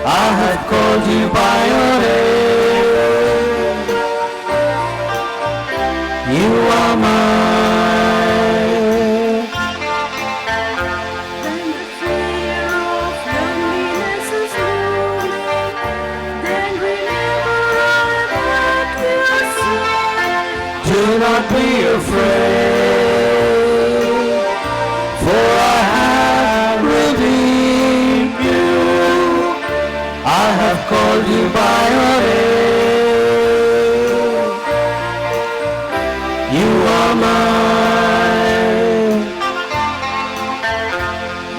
Speaker 8: I have called you by your name. You are mine.
Speaker 4: When the fear of loneliness is looming, then remember I'm at your side.
Speaker 8: Do not be afraid, for I have redeemed you. I have called you by your name. You are mine.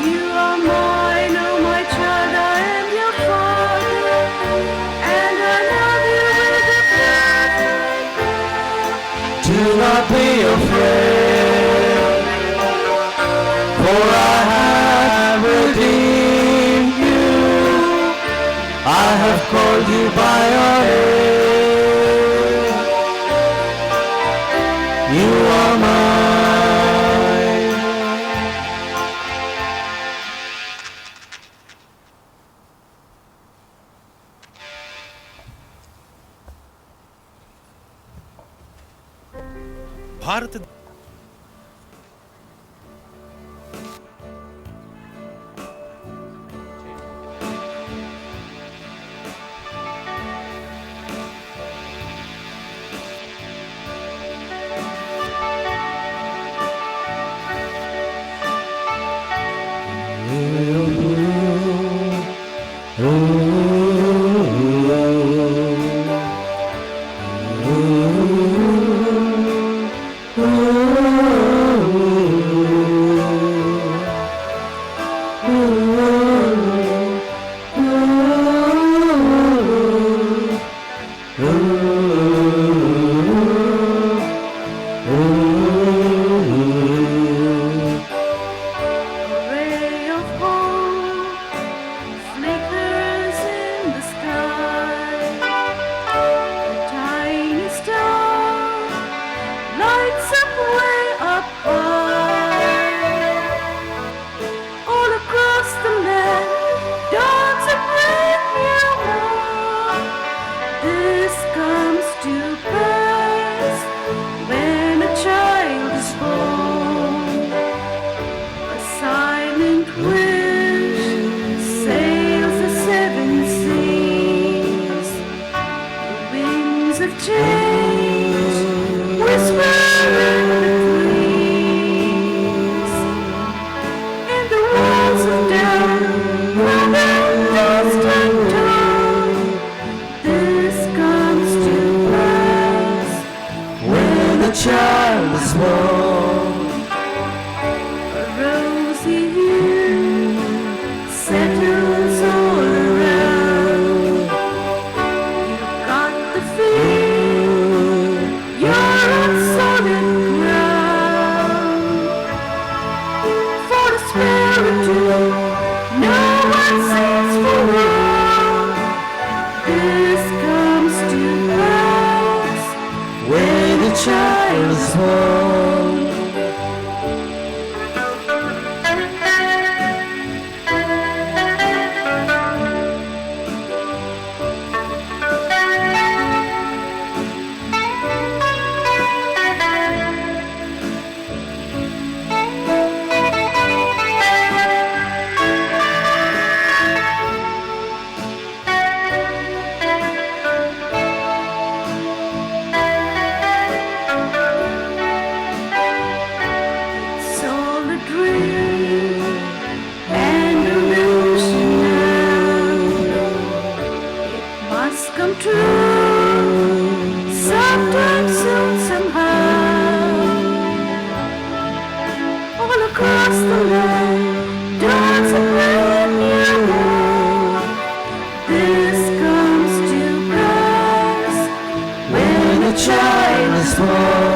Speaker 4: You are mine, oh my child, I am your father, and I love you with a perfect love.
Speaker 8: Do not be afraid, for I have redeemed you. I have called you by your name. You are mine.
Speaker 9: భారత
Speaker 4: Ray of hope flickers in the sky. A tiny star lights up way up high. All across the land dawns a brand new morn. This comes to pass when a child is born. A silent wind sails the seven seas. The winds of change whisper in the trees. In the walls of doubt, running dust and dawn. This comes to pass
Speaker 8: When the child is born,
Speaker 4: a rosy hue settles all around. You've got the feel, you're on solid ground. For the spirit to no one sees for wrong. This comes to pass
Speaker 8: when the child is born.
Speaker 4: across the land, dance and play in your home. This comes to pass when a child is born.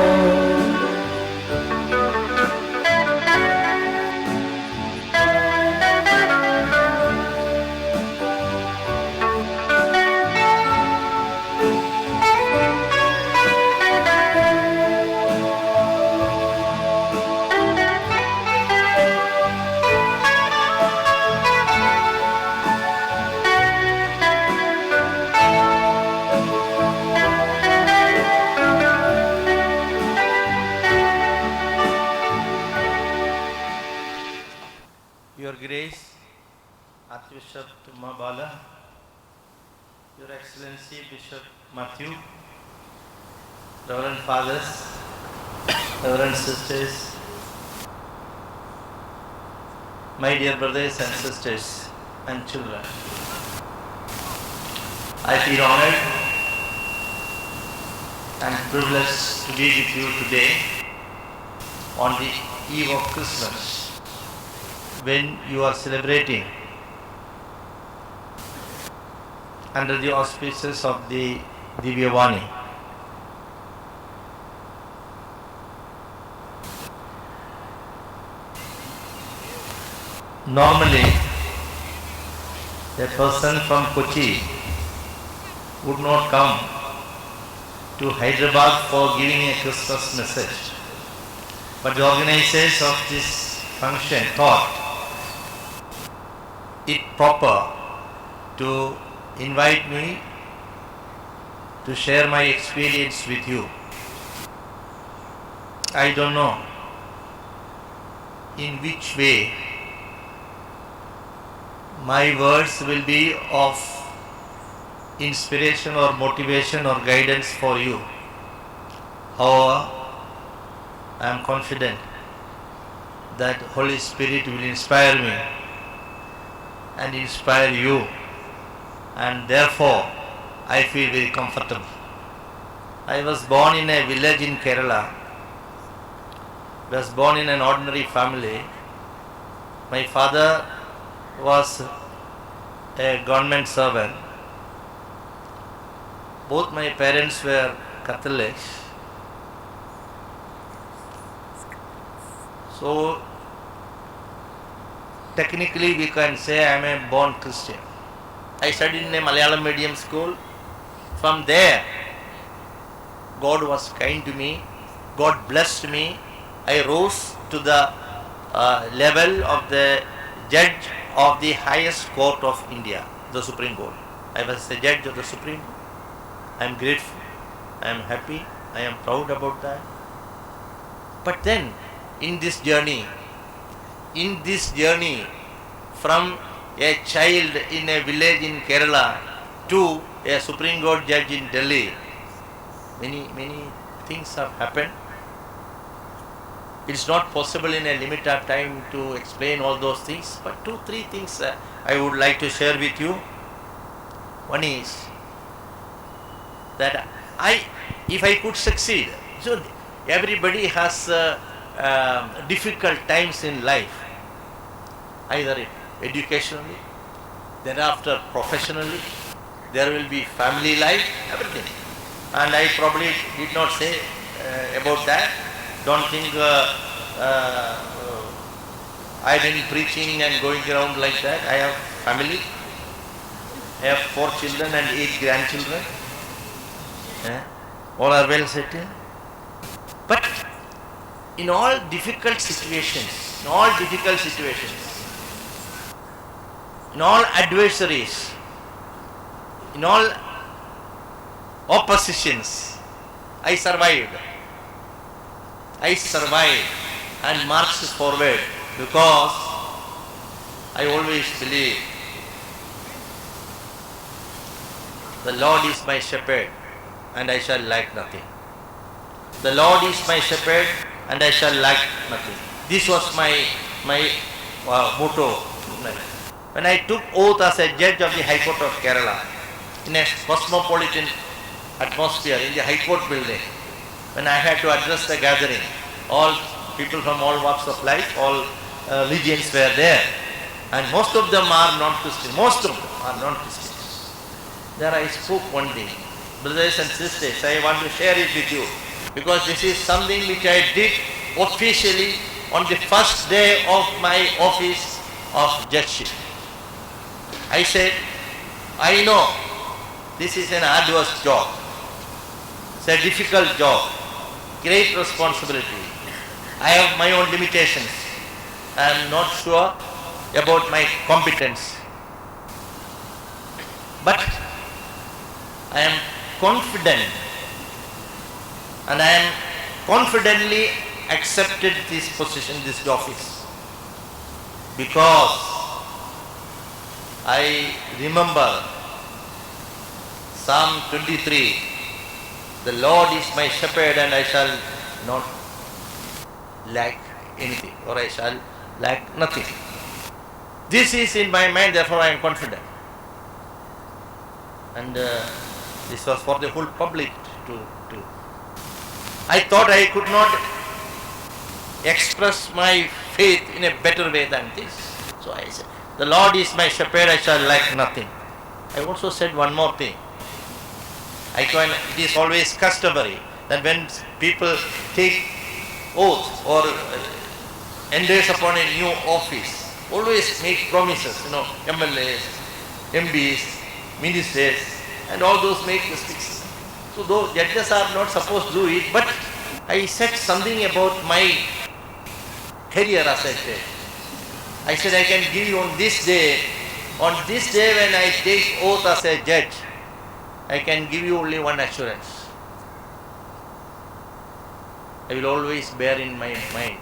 Speaker 7: Your Grace, Archbishop Tumabala, Your Excellency Bishop Matthew, Reverend Fathers, Reverend Sisters, my dear brothers and sisters and children. I feel honored and privileged to be with you today on the eve of Christmas, when you are celebrating under the auspices of the Divyavani. Normally, a person from Kochi would not come to Hyderabad for giving a Christmas message. But the organizers of this function thought it proper to invite me to share my experience with you. I don't know in which way my words will be of inspiration or motivation or guidance for you. However, I am confident that Holy Spirit will inspire me and inspire you, and therefore I feel very comfortable. I was born in a village in Kerala. I was born in an ordinary family. My father was a government servant. Both my parents were Catholics. So technically we can say I am a born Christian. I studied in a Malayalam medium school. From there, God was kind to me. God blessed me. I rose to the level of the judge of the highest court of India, the Supreme Court. I was the judge of the Supreme Court. I am grateful. I am happy. I am proud about that. But then, in this journey from a child in a village in Kerala to a Supreme Court judge in Delhi, many things have happened. It's not possible in a limited time to explain all those things, but 2-3 things I would like to share with you. One is that if I could succeed, so everybody has difficult times in life, either educationally, thereafter professionally, there will be family life, everything. And I probably did not say about that. Don't think I've been preaching and going around like that. I have family. I have 4 children and 8 grandchildren. All are well settled. But in all difficult situations, in all adversaries, in all oppositions, I survived and marched forward because I always believe the Lord is my shepherd and I shall lack nothing. The Lord is my shepherd and I shall lack nothing. This was my motto. When I took oath as a judge of the High Court of Kerala in a cosmopolitan atmosphere in the High Court building, when I had to address the gathering, all people from all walks of life, all religions were there. And most of them are non-Christian. Most of them are non-Christians. There I spoke one thing. Brothers and sisters, I want to share it with you, because this is something which I did officially on the first day of my office of judgeship. I said, I know this is an arduous job. It's a difficult job, great responsibility. I have my own limitations. I am not sure about my competence. But I am confident, and I am confidently accepted this position, this office, because I remember Psalm 23, the Lord is my shepherd and I shall not lack anything, or I shall lack nothing. This is in my mind, therefore I am confident. And this was for the whole public to. I thought I could not express my faith in a better way than this. So I said, the Lord is my shepherd, I shall lack nothing. I also said one more thing. It is always customary that when people take oath or enters upon a new office, always make promises, MLAs, MPs, ministers, and all those make mistakes. So though judges are not supposed to do it, but I said something about my career as I said. I said I can give you on this day when I take oath as a judge, I can give you only one assurance. I will always bear in my mind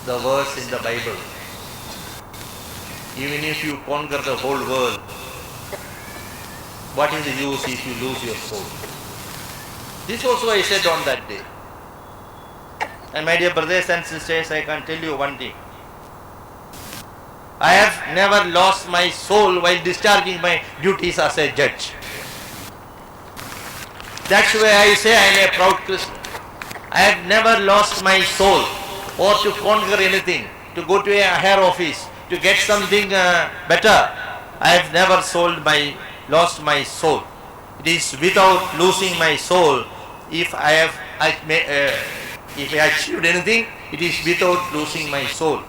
Speaker 7: the verse in the Bible. Even if you conquer the whole world, what is the use if you lose your soul? This also I said on that day. And my dear brothers and sisters, I can tell you one thing. I have never lost my soul while discharging my duties as a judge. That's why I say I am a proud Christian. I have never lost my soul, or to conquer anything, to go to a higher office, to get something better. I have never lost my soul. It is without losing my soul. If I achieved anything, it is without losing my soul.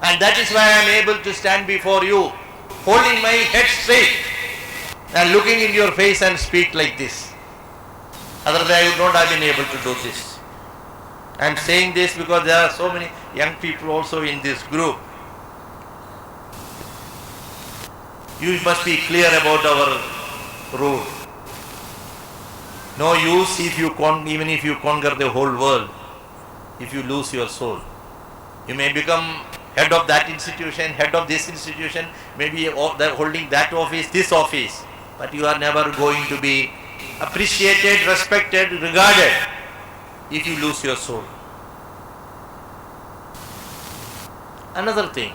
Speaker 7: And that is why I am able to stand before you, holding my head straight and looking in your face and speak like this. Otherwise I would not have been able to do this. I am saying this because there are so many young people also in this group. You must be clear about our rule. No use even if you conquer the whole world, if you lose your soul. You may become head of that institution, head of this institution, maybe holding that office, this office, but you are never going to be appreciated, respected, regarded if you lose your soul. Another thing,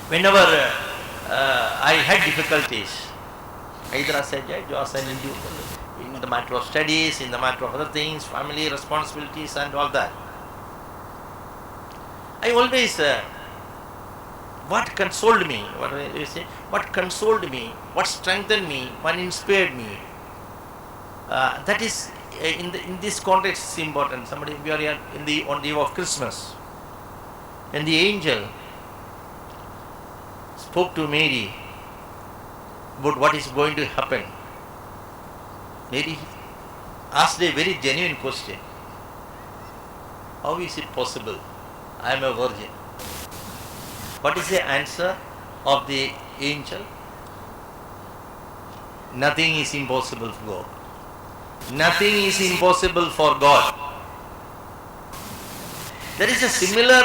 Speaker 7: whenever I had difficulties, either as a judge or as an individual, in the matter of studies, in the matter of other things, family responsibilities and all that, I always, what consoled me, what strengthened me, what inspired me, that is, in this context is important. We are here on the eve of Christmas. When the angel spoke to Mary about what is going to happen, Mary asked a very genuine question. How is it possible? I am a virgin. What is the answer of the angel? Nothing is impossible for God. Nothing is impossible for God. There is a similar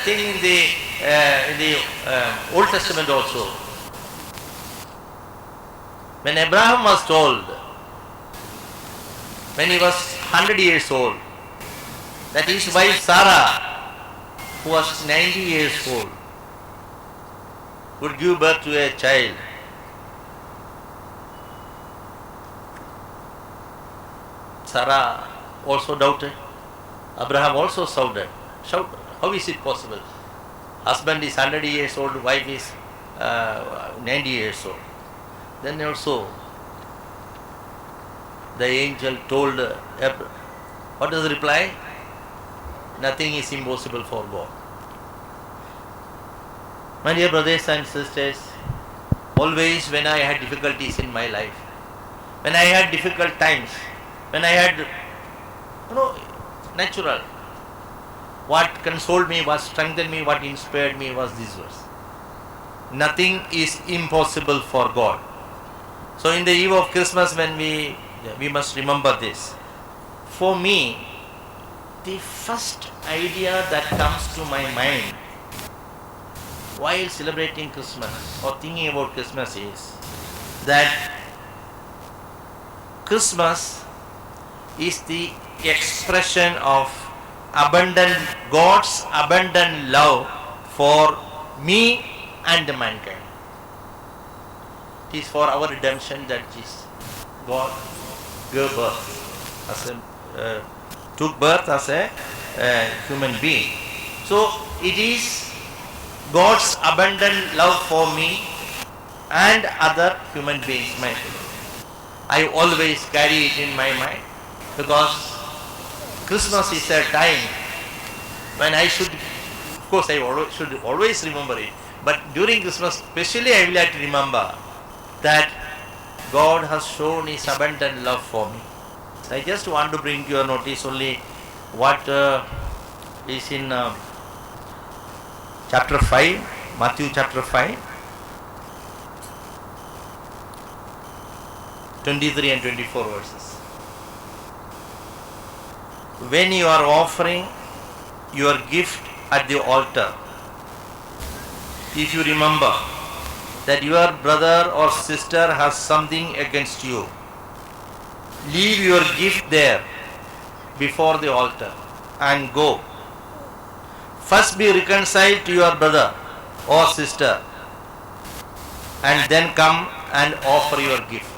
Speaker 7: thing in the Old Testament also. When Abraham was told, when he was 100 years old, that his wife Sarah, who was 90 years old, would give birth to a child. Sarah also doubted. Abraham also shouted. How is it possible? Husband is 100 years old, wife is 90 years old. Then also the angel told Abraham, what is the reply? Nothing is impossible for God. My dear brothers and sisters, always when I had difficulties in my life, when I had difficult times, when I had, natural, what consoled me, what strengthened me, what inspired me was this verse. Nothing is impossible for God. So in the eve of Christmas, when we must remember this. For me, the first idea that comes to my mind while celebrating Christmas or thinking about Christmas is that Christmas is the expression of God's abundant love for me and mankind. It is for our redemption that God gave birth, took birth as a human being. So it is God's abundant love for me and other human beings. I always carry it in my mind because Christmas is a time when I should, of course I should always remember it, but during Christmas especially I will have to remember that God has shown His abundant love for me. I just want to bring to your notice only what is in chapter 5, Matthew chapter 5, 23 and 24 verses. When you are offering your gift at the altar, if you remember that your brother or sister has something against you, leave your gift there before the altar and go. First be reconciled to your brother or sister and then come and offer your gift.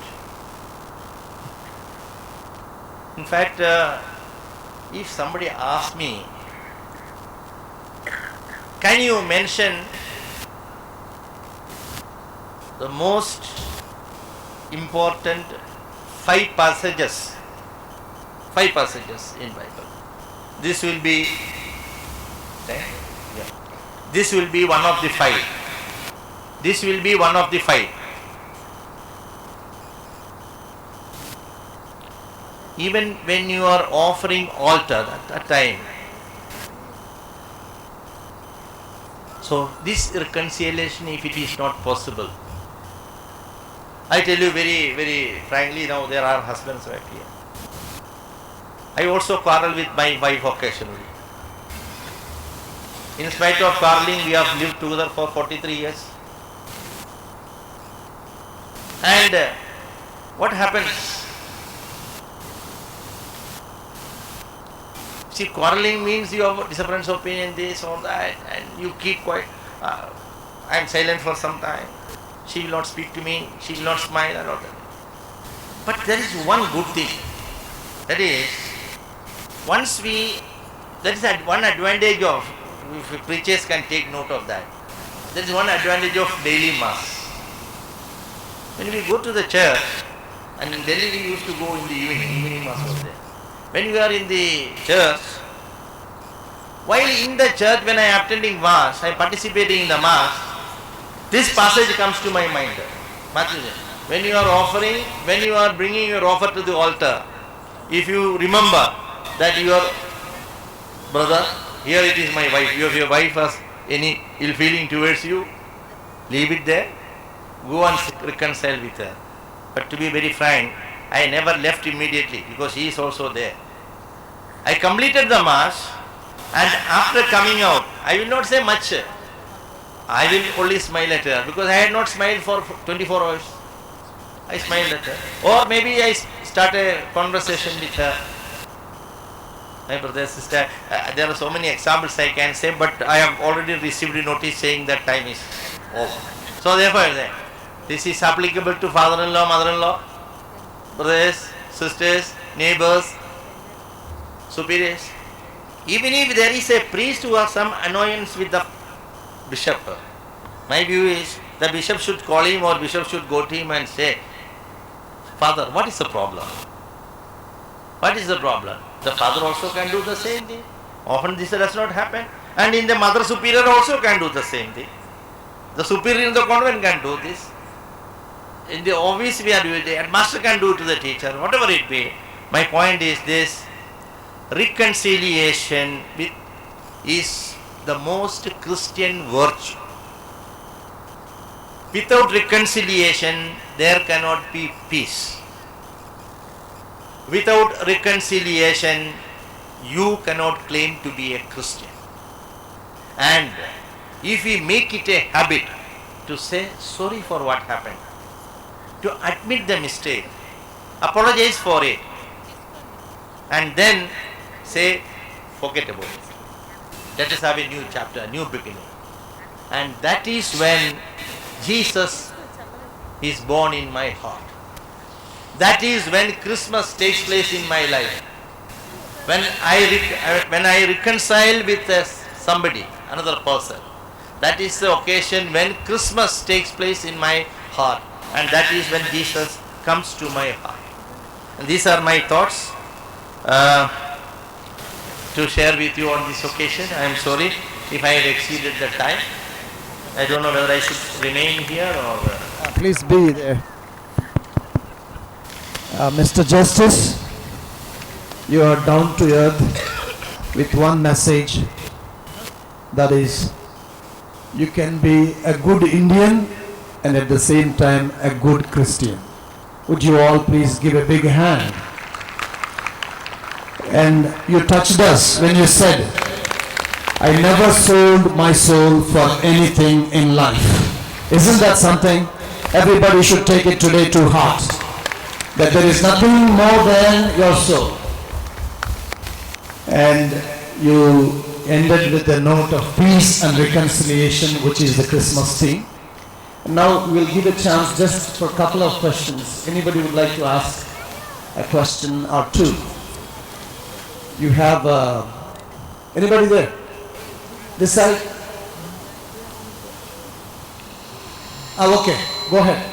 Speaker 7: In fact, if somebody asks me, can you mention the most important 5 passages in Bible? This will be This will be one of the 5. This will be one of the 5. Even when you are offering altar at that time. So this reconciliation, if it is not possible, I tell you very, very frankly, now there are husbands right here. I also quarrel with my wife occasionally. In spite of quarreling, we have lived together for 43 years. And what happens? See, quarreling means you have a difference of opinion, this or that, and you keep quiet. I am silent for some time. She will not speak to me, she will not smile and all that. But there is one good thing. That is, that is one advantage of, if preachers can take note of that. There is one advantage of daily mass. When we go to the church, and in Delhi we used to go in the evening mass was there. When we are in the church, while in the church when I am attending mass, I am participating in the mass, this passage comes to my mind. Matthew, when you are offering, when you are bringing your offer to the altar, if you remember that your brother, here it is my wife, if your wife has any ill feeling towards you, leave it there, go and reconcile with her. But to be very frank, I never left immediately because she is also there. I completed the mass, and after coming out, I will not say much. I will only smile at her because I had not smiled for 24 hours. I smiled at her. Or maybe I start a conversation with her. My brother, sister, there are so many examples I can say, but I have already received a notice saying that time is over. So therefore, this is applicable to father-in-law, mother-in-law, brothers, sisters, neighbors, superiors. Even if there is a priest who has some annoyance with the bishop, my view is the bishop should call him or bishop should go to him and say, Father, what is the problem? What is the problem? The father also can do the same thing. Often this does not happen. And in the mother superior also can do the same thing. The superior in the convent can do this. In the office we are doing it. The headmaster can do it to the teacher, whatever it be. My point is this: reconciliation is the most Christian virtue. Without reconciliation, there cannot be peace. Without reconciliation, you cannot claim to be a Christian. And if we make it a habit to say sorry for what happened, to admit the mistake, apologize for it, and then say, forget about it. Let us have a new chapter, a new beginning. And that is when Jesus is born in my heart. That is when Christmas takes place in my life. When I reconcile with somebody, another person, that is the occasion when Christmas takes place in my heart. And that is when Jesus comes to my heart. And these are my thoughts to share with you on this occasion. I am sorry if I had exceeded the time. I don't know whether I should remain here or...
Speaker 8: Please be there. Mr. Justice, you are down to earth with one message, that is, you can be a good Indian and at the same time a good Christian. Would you all please give a big hand? And you touched us when you said, I never sold my soul for anything in life. Isn't that something? Everybody should take it today to heart. That there is nothing more than your soul. And you ended with a note of peace and reconciliation, which is the Christmas theme. Now we'll give a chance just for a couple of questions. Anybody would like to ask a question or two? You have anybody there? This side? Oh, okay. Go ahead.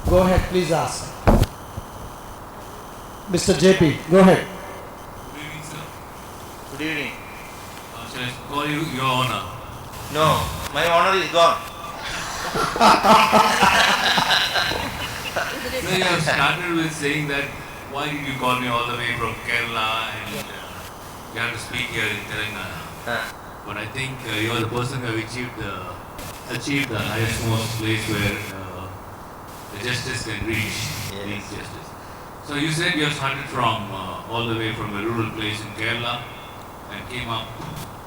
Speaker 8: Go ahead, please ask. Mr. JP, go ahead.
Speaker 9: Good evening, sir.
Speaker 7: Good evening.
Speaker 9: Shall I call you Your Honor?
Speaker 7: No, my honor is gone.
Speaker 9: So you have started with saying that why did you call me all the way from Kerala and you have to speak here in Telangana. But I think you are the person who have achieved the highest most place where the justice can reach. Yes. Justice. So you said you have started from all the way from a rural place in Kerala and came up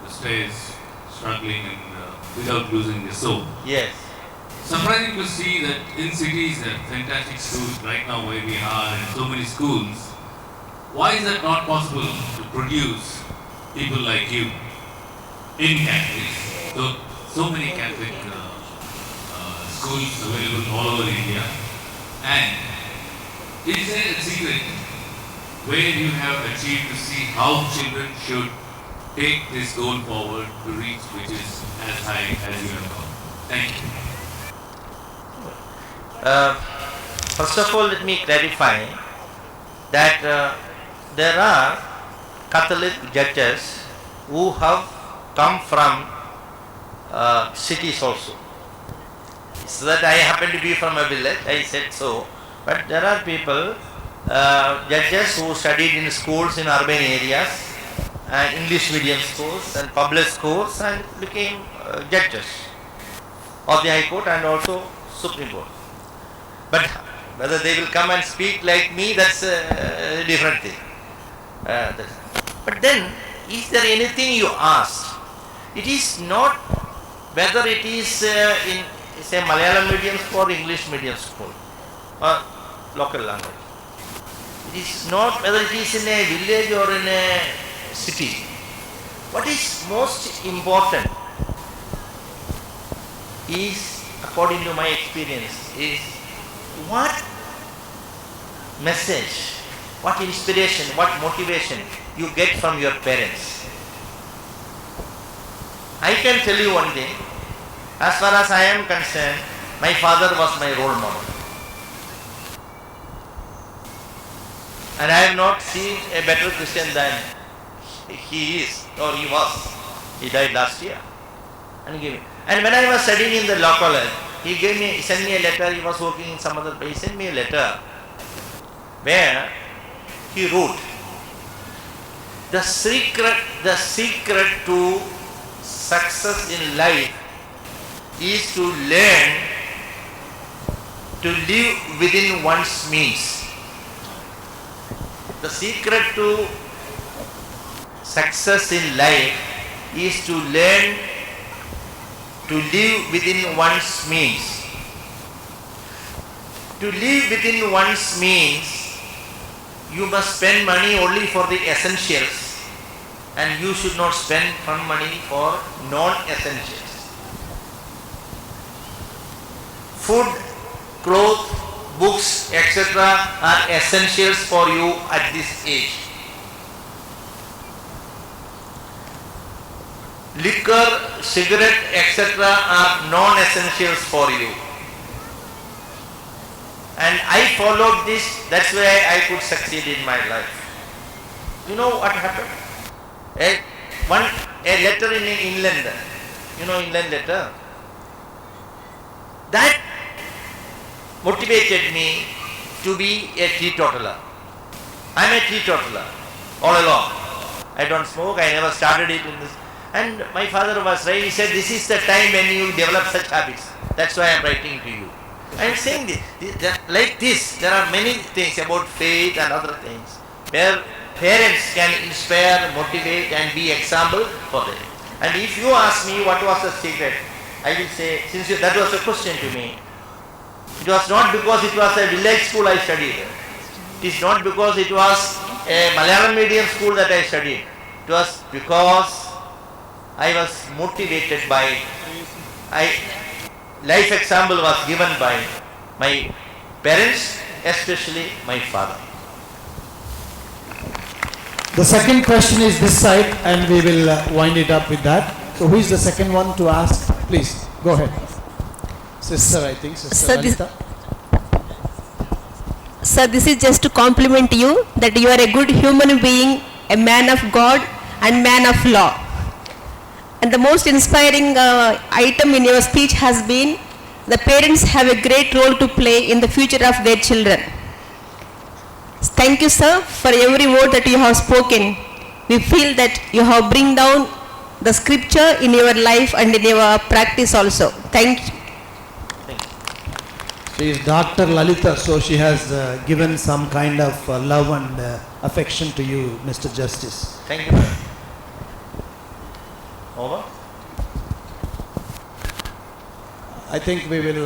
Speaker 9: the stairs struggling and without losing your soul.
Speaker 7: Yes.
Speaker 9: Surprising to see that in cities there are fantastic schools right now where we are and so many schools. Why is that not possible to produce people like you in Catholics? So many Catholic schools available all over India. And is there a secret where you have achieved to see how children should take this goal forward to reach which is as high as you have gone? Thank you.
Speaker 7: First of all, let me clarify that there are Catholic judges who have come from cities also. So that I happen to be from a village, I said so. But there are people, judges who studied in schools in urban areas, and English medium schools and public schools, and became judges of the High Court and also Supreme Court. But whether they will come and speak like me, that's a different thing. But then, is there anything you asked? It is not whether it is in say Malayalam medium school or English medium school or local language. It is not whether it is in a village or in a city. What is most important is, according to my experience, is what message what inspiration, what motivation you get from your parents. I can tell you one thing, as far as I am concerned, my father was my role model. And I have not seen a better Christian than he is, or he was. He died last year. And when I was studying in the law college, he sent me a letter. He was working in some other place. He sent me a letter where he wrote, the secret to success in life is to learn to live within one's means. The secret to success in life is to learn to live within one's means. To live within one's means, you must spend money only for the essentials, and you should not spend money for non-essentials. Food, clothes, books, etc. are essentials for you at this age. Liquor, cigarette, etc. are non-essentials for you. And I followed this, that's why I could succeed in my life. You know what happened? A letter in Inland, you know Inland letter? That motivated me to be a teetotaler. I am a teetotaler all along. I don't smoke, I never started it in this. And my father was right, he said, this is the time when you develop such habits. That's why I am writing to you. I am saying this, like this, there are many things about faith and other things where parents can inspire, motivate and be example for them. And if you ask me what was the secret, I will say, since that was a question to me, it was not because it was a village school I studied. It is not because it was a Malayalam medium school that I studied. It was because I was motivated by, life example was given by my parents, especially my father.
Speaker 8: The second question is this side, and we will wind it up with that. So who is the second one to ask? Please, go ahead. Sister, I think, Sister Anita.
Speaker 10: Sir, this is just to compliment you that you are a good human being, a man of God and man of law. And the most inspiring item in your speech has been the parents have a great role to play in the future of their children. Thank you, sir, for every word that you have spoken. We feel that you have bring down the scripture in your life and in your practice also. Thank you.
Speaker 8: She is Dr. Lalita, so she has given some kind of love and affection to you, Mr. Justice.
Speaker 7: Thank you. Over.
Speaker 8: I think we will.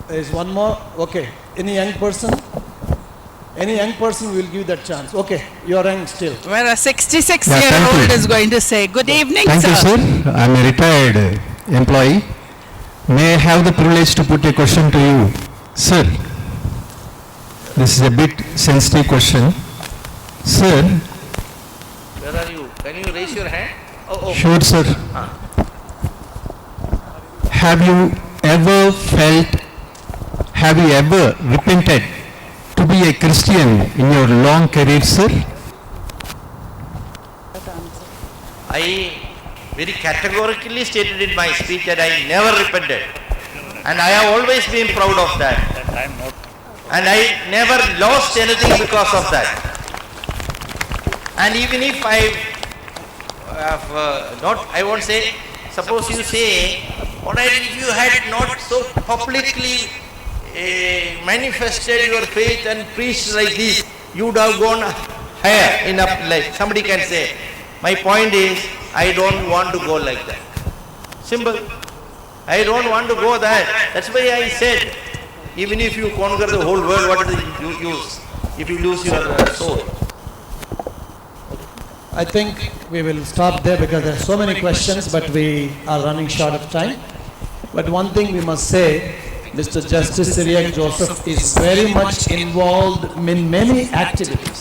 Speaker 8: There is one more. Okay. Any young person? Any young person will give that chance. Okay, you are young still.
Speaker 11: Where a 66-year-old is going to say, good evening,
Speaker 12: Thank
Speaker 11: sir.
Speaker 12: you, sir. I am a retired employee. May I have the privilege to put a question to you? Sir, this is a bit sensitive question. Sir.
Speaker 7: Where are you? Can you raise your hand? Oh.
Speaker 12: Sure, sir. Have you ever repented to be a Christian in your long career, sir?
Speaker 7: I very categorically stated in my speech that I never repented. And I have always been proud of that. And I never lost anything because of that. And even if I have I won't say, suppose you say, alright, if you had not so publicly manifested your faith and preached like this, you would have gone higher in life. Somebody can say, my point is, I don't want to go like that. Simple. I don't want to go that. That's why I said, even if you conquer the whole world, what do you use if you lose your soul?
Speaker 8: I think we will stop there because there are so many questions, but we are running short of time. But one thing we must say, Mr. Justice Syriac Joseph is very much involved in many activities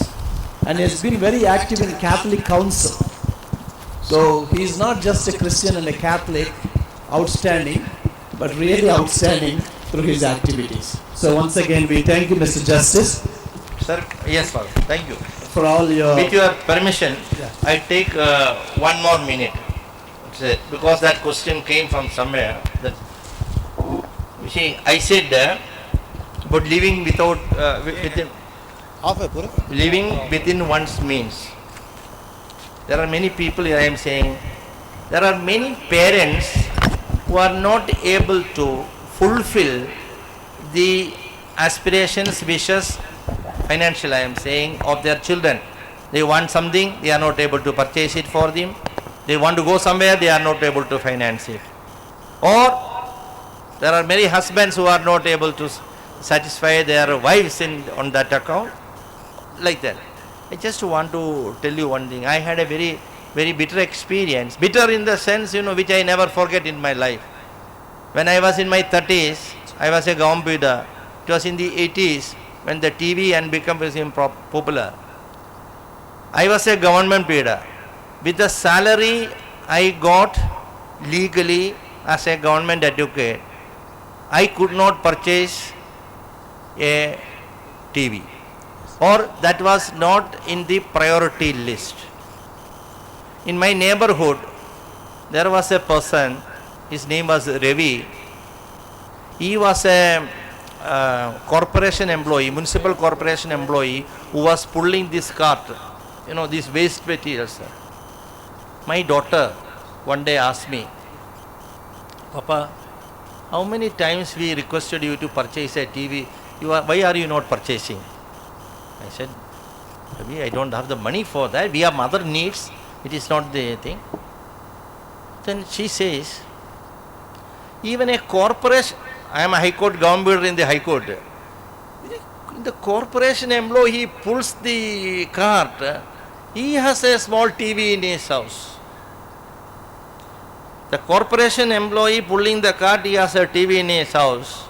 Speaker 8: and he has been very active in Catholic Council. So he is not just a Christian and a Catholic, outstanding, but really outstanding through his activities. So once again we thank you, Mr. Justice.
Speaker 7: Sir, yes, Father. Thank you.
Speaker 8: For all your...
Speaker 7: With your permission, I take one more minute. Because that question came from somewhere. That, you see, I said about living without, living within one's means. There are many people, I am saying, there are many parents who are not able to fulfill the aspirations, wishes, financial I am saying, of their children. They want something, they are not able to purchase it for them. They want to go somewhere, they are not able to finance it. Or there are many husbands who are not able to satisfy their wives on that account. Like that. I just want to tell you one thing. I had a very, very bitter experience. Bitter in the sense, which I never forget in my life. When I was in my 30s, I was a Gaumbida. It was in the 80s when the TV and became popular. I was a government bida. With the salary I got legally as a government educate, I could not purchase a TV, or that was not in the priority list. In my neighborhood, there was a person, his name was Ravi. He was a corporation employee, municipal corporation employee, who was pulling this cart, these waste materials. My daughter one day asked me, Papa, how many times we requested you to purchase a TV? Why are you not purchasing? I said, Maybe I don't have the money for that. We have other needs. It is not the thing. Then she says, even a corporation, I am a High Court government in the High Court. The corporation employee, he pulls the cart. He has a small TV in his house. The corporation employee pulling the cart, he has a TV in his house.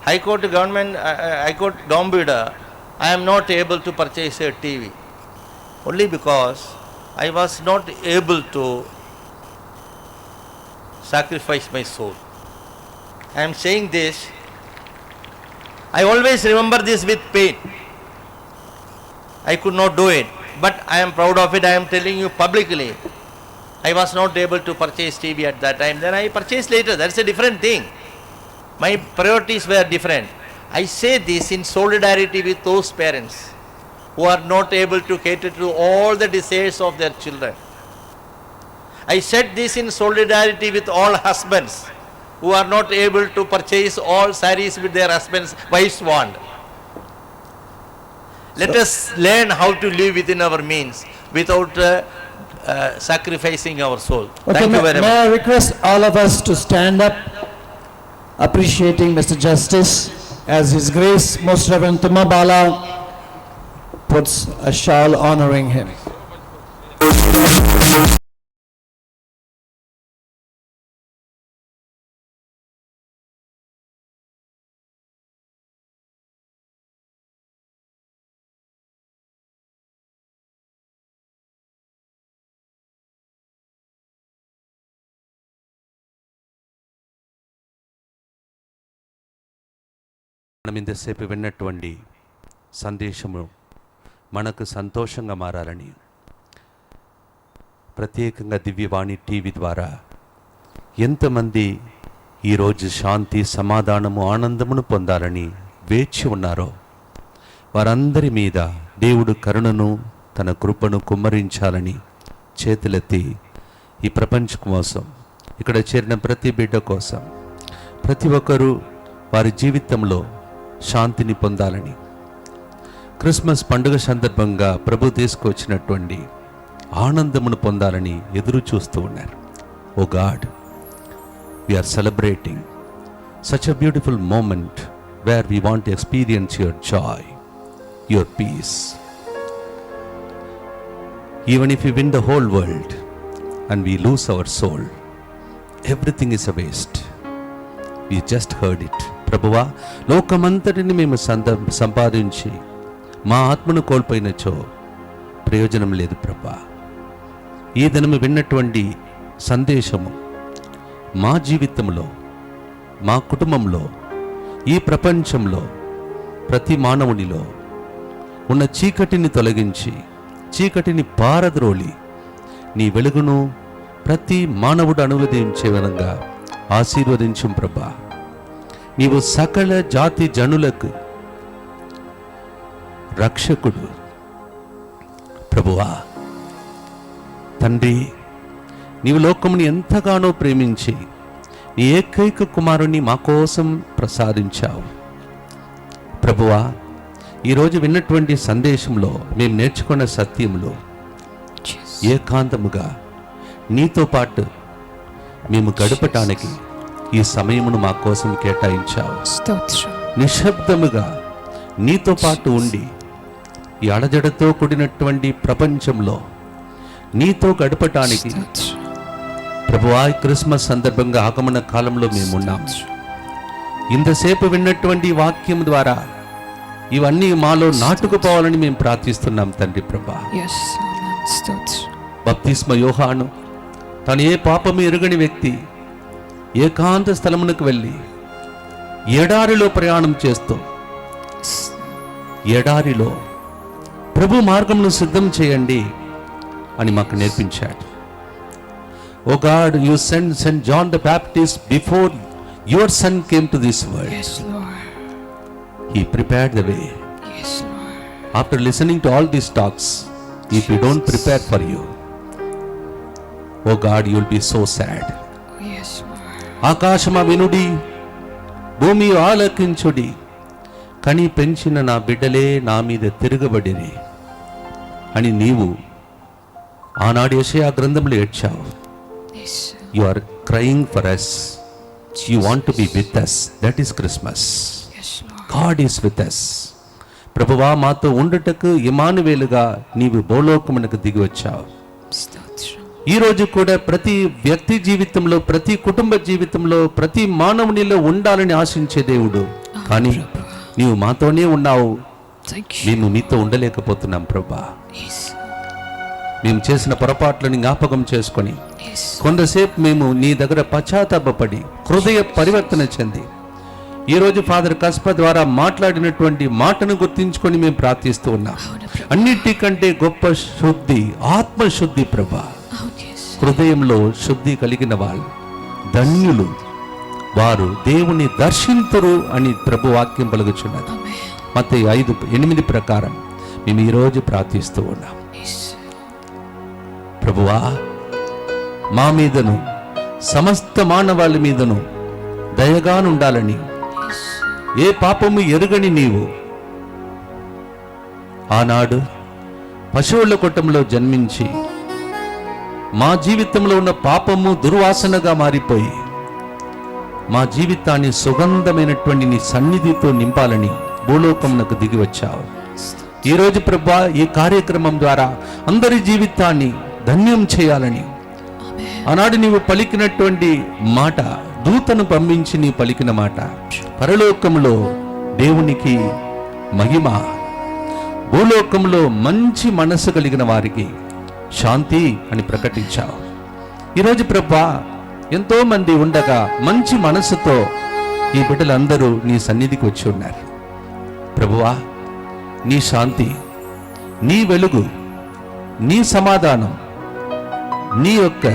Speaker 7: High Court government, High Court Dombida, I am not able to purchase a TV. Only because I was not able to sacrifice my soul. I am saying this. I always remember this with pain. I could not do it. But I am proud of it. I am telling you publicly. I was not able to purchase TV at that time. Then I purchased later. That's a different thing. My priorities were different. I say this in solidarity with those parents who are not able to cater to all the desires of their children. I said this in solidarity with all husbands who are not able to purchase all sarees with their husbands' wives want. Let us learn how to live within our means without sacrificing our soul.
Speaker 8: Okay,
Speaker 7: Thank you very much.
Speaker 8: May I request all of us to stand up, appreciating Mr. Justice as His Grace Most Reverend Tumabala puts a shawl honoring him.
Speaker 13: మనం ఇంతసేపు విన్నటువంటి సందేశము మనకు సంతోషంగా మారాలని, ప్రత్యేకంగా దివ్యవాణి TV ద్వారా ఎంతమంది ఈరోజు శాంతి, సమాధానము, ఆనందమును పొందాలని వేచి ఉన్నారో వారందరి మీద దేవుడు కరుణను, తన కృపను కుమ్మరించాలని చేతులెత్తి ఈ ప్రపంచం కోసం, ఇక్కడ చేరిన ప్రతి బిడ్డ కోసం, ప్రతి ఒక్కరూ వారి జీవితంలో శాంతిని పొందాలని, క్రిస్మస్ పండుగ సందర్భంగా ప్రభు తీసుకొచ్చినటువంటి ఆనందమును పొందాలని ఎదురు చూస్తూ ఉన్నారు. Oh God, we're celebrating such a beautiful moment where we want to experience your joy, your peace. Even if we win the whole world and we lose our soul, everything is a waste. We just heard it. ప్రభువా, లోకమంతటిని మేము సంపాదించి మా ఆత్మను కోల్పోయినచో ప్రయోజనం లేదు ప్రభా. ఈ దినము విన్నటువంటి సందేశము మా జీవితంలో, మా కుటుంబంలో, ఈ ప్రపంచంలో ప్రతి మానవునిలో ఉన్న చీకటిని తొలగించి, చీకటిని పారద్రోలి నీ వెలుగును ప్రతి మానవుడు అనువదించే విధంగా ఆశీర్వదించు ప్రభా. నీవు సకల జాతి జనులకు రక్షకుడు ప్రభువా. తండ్రి, నీవు లోకముని ఎంతగానో ప్రేమించి నీ ఏకైక కుమారుని మా కోసం ప్రసాదించావు ప్రభువా. ఈరోజు విన్నటువంటి సందేశంలో మేము నేర్చుకున్న సత్యంలో ఏకాంతముగా నీతో పాటు మేము గడపటానికి ఈ సమయమును మా కోసం కేటాయించావు. నిశ్శబ్దముగా నీతో పాటు ఉండి ఈ అలజడతో కూడినటువంటి ప్రపంచంలో నీతో గడపటానికి ప్రభువా, క్రిస్మస్ సందర్భంగా ఆగమన కాలంలో మేమున్నాం. ఇంతసేపు విన్నటువంటి వాక్యం ద్వారా ఇవన్నీ మాలో నాటుకుపోవాలని మేము ప్రార్థిస్తున్నాం తండ్రి ప్రభా. బప్తిస్మ యోహాను తను ఏ పాపము ఎరుగని వ్యక్తి ఏకాంత స్థలమునకు వెళ్ళి ఎడారిలో ప్రయాణం చేస్తూ ఎడారిలో ప్రభు మార్గమును సిద్ధం చేయండి అని మాకు నేర్పించాడు. Oh God, you sent John the Baptist before your son came to this world. He prepared the way. After listening to all these talks, if you don't prepare for you, oh God, you will be so sad. ఆకాశమా వినుడి, భూమి ఆలకించుడి, కని పెంచిన నా బిడ్డలే నా మీద తిరగబడిరి అని నీవు ఆనాడు యెషయా గ్రంథంలో ఏడ్చావు. You are crying for us. You want to be with us. That is Christmas. God is with us. ప్రభువా, మాతో ఉండుటకు ఇమ్మానువేలుగా నీవు భూలోకమునకు దిగి వచ్చావు. ఈరోజు కూడా ప్రతి వ్యక్తి జీవితంలో, ప్రతి కుటుంబ జీవితంలో, ప్రతి మానవునిలో ఉండాలని ఆశించే దేవుడు. కానీ నీవు మాతోనే ఉన్నావు, మేము నీతో ఉండలేకపోతున్నాం ప్రభా. మేము చేసిన పొరపాట్లను జ్ఞాపకం చేసుకొని కొంతసేపు మేము నీ దగ్గర పశ్చాత్తాపపడి హృదయ పరివర్తన చెంది ఈరోజు ఫాదర్ కస్ప ద్వారా మాట్లాడినటువంటి మాటను గుర్తించుకొని మేము ప్రార్థిస్తూ ఉన్నాం. అన్నిటికంటే గొప్ప శుద్ధి ఆత్మశుద్ధి ప్రభా. హృదయంలో శుద్ధి కలిగిన వాళ్ళు ధన్యులు, వారు దేవుని దర్శింతురు అని ప్రభు వాక్యం పలుకుచున్నది. మత్తయి 5:8 ప్రకారం మేము ఈరోజు ప్రార్థిస్తూ ఉన్నాం. ప్రభువా, మా మీదను సమస్త మానవాళి మీదను దయగానుండాలని, ఏ పాపము ఎరుగని నీవు ఆనాడు పశువుల కొట్టంలో జన్మించి మా జీవితంలో ఉన్న పాపము దుర్వాసనగా మారిపోయి మా జీవితాన్ని సుగంధమైనటువంటి నీ సన్నిధితో నింపాలని భూలోకమునకు దిగి వచ్చావు. ఈరోజు ప్రభా, ఈ కార్యక్రమం ద్వారా అందరి జీవితాన్ని ధన్యం చేయాలని ఆనాడు నీవు పలికినటువంటి మాట, దూతను పంపించి నీ పలికిన మాట, పరలోకంలో దేవునికి మహిమ, భూలోకంలో మంచి మనస్సు కలిగిన వారికి శాంతి అని ప్రకటించావు. ఈరోజు ప్రభా, ఎంతో మంది ఉండగా మంచి మనస్సుతో ఈ బిడ్డలందరూ నీ సన్నిధికి వచ్చి ఉన్నారు. ప్రభువా, నీ శాంతి, నీ వెలుగు, నీ సమాధానం, నీ యొక్క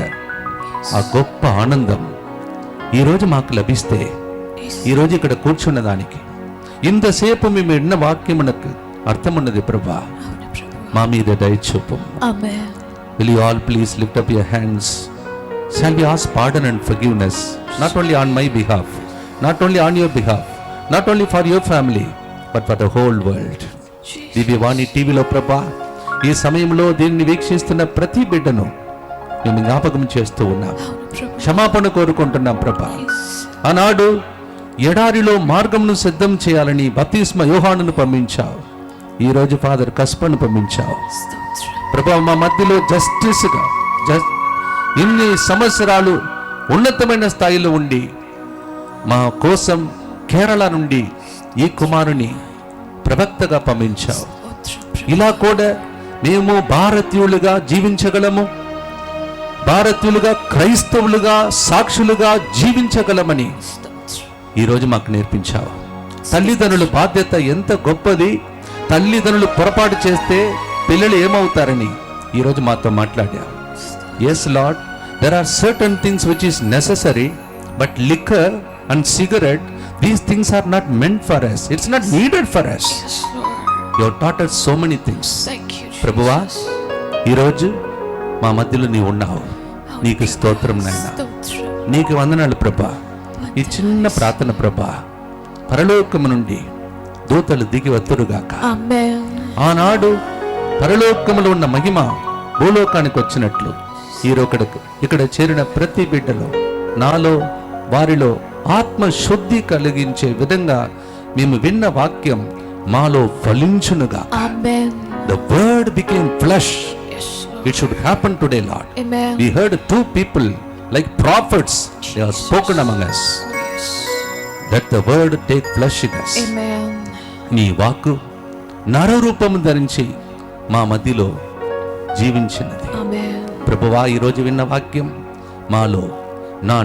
Speaker 13: ఆ గొప్ప ఆనందం ఈరోజు మాకు లభిస్తే, ఈరోజు ఇక్కడ కూర్చున్న దానికి ఇంతసేపు మేము విన్న వాక్యమునకు అర్థమున్నది ప్రభా. మా మీద దయచూపు. Will you all please lift up your hands? Shall we ask pardon and forgiveness, not only on my behalf, not only on your behalf, not only for your family, but for the whole world. దివ్యవాణి టీవీలో ప్రభా, ఈ సమయంలో దీన్ని వీక్షిస్తున్న ప్రతి బిడ్డను మేము జ్ఞాపకం చేస్తూ ఉన్నాం. క్షమాపణ కోరుకుంటున్నాం ప్రభా. ఆనాడు ఎడారిలో మార్గంను సిద్ధం చేయాలని బప్తిస్మ యోహానును పంపించావు. ఈరోజు ఫాదర్ కస్పను పంపించావు ప్రభా. మా మధ్యలో జస్టిస్గా ఇన్ని సంవత్సరాలు ఉన్నతమైన స్థాయిలో ఉండి మా కోసం కేరళ నుండి ఈ కుమారుని ప్రవక్తగా పంపించావు. ఇలా కూడా మేము భారతీయులుగా జీవించగలము, భారతీయులుగా క్రైస్తవులుగా సాక్షులుగా జీవించగలమని ఈరోజు మాకు నేర్పించావు. తల్లిదండ్రుల బాధ్యత ఎంత గొప్పది, తల్లిదండ్రులు పొరపాటు చేస్తే పిల్లలు ఏమవుతారని ఈరోజు మాతో మాట్లాడావు. Yes Lord, there are certain things which is necessary, but liquor and cigarette, these things are not meant for us. It's not needed for us. You have taught us so many things. ప్రభువా, ఈరోజు మా మధ్యలో నీవు ఉన్నావు. నీకు స్తోత్రం నాయనా, నీకు వందనాలు ప్రభా. ఈ చిన్న ప్రార్థన ప్రభా, పరలోకము నుండి దూతలు దిగి వత్తురుగాక. ఆనాడు పరలోకములో ఉన్న మహిమ భూలోకానికి వచ్చినట్లు ఇక్కడ చేరిన ప్రతి బిడ్డలో, నాలో, వారిలో ఆత్మశుద్ధి కలిగించే విధంగా మేము విన్న వాక్యం మాలో ఫలించునుగా. The word became flesh. It should happen today, Lord. We heard two people like prophets, they are spoken among us. Let the word take flesh in us. నీ వాక్కు నరరూపము ధరించి మా మధ్యలో జీవించినది. ప్రభువా, ఈరోజు విన్న వాక్యం మాలో, నా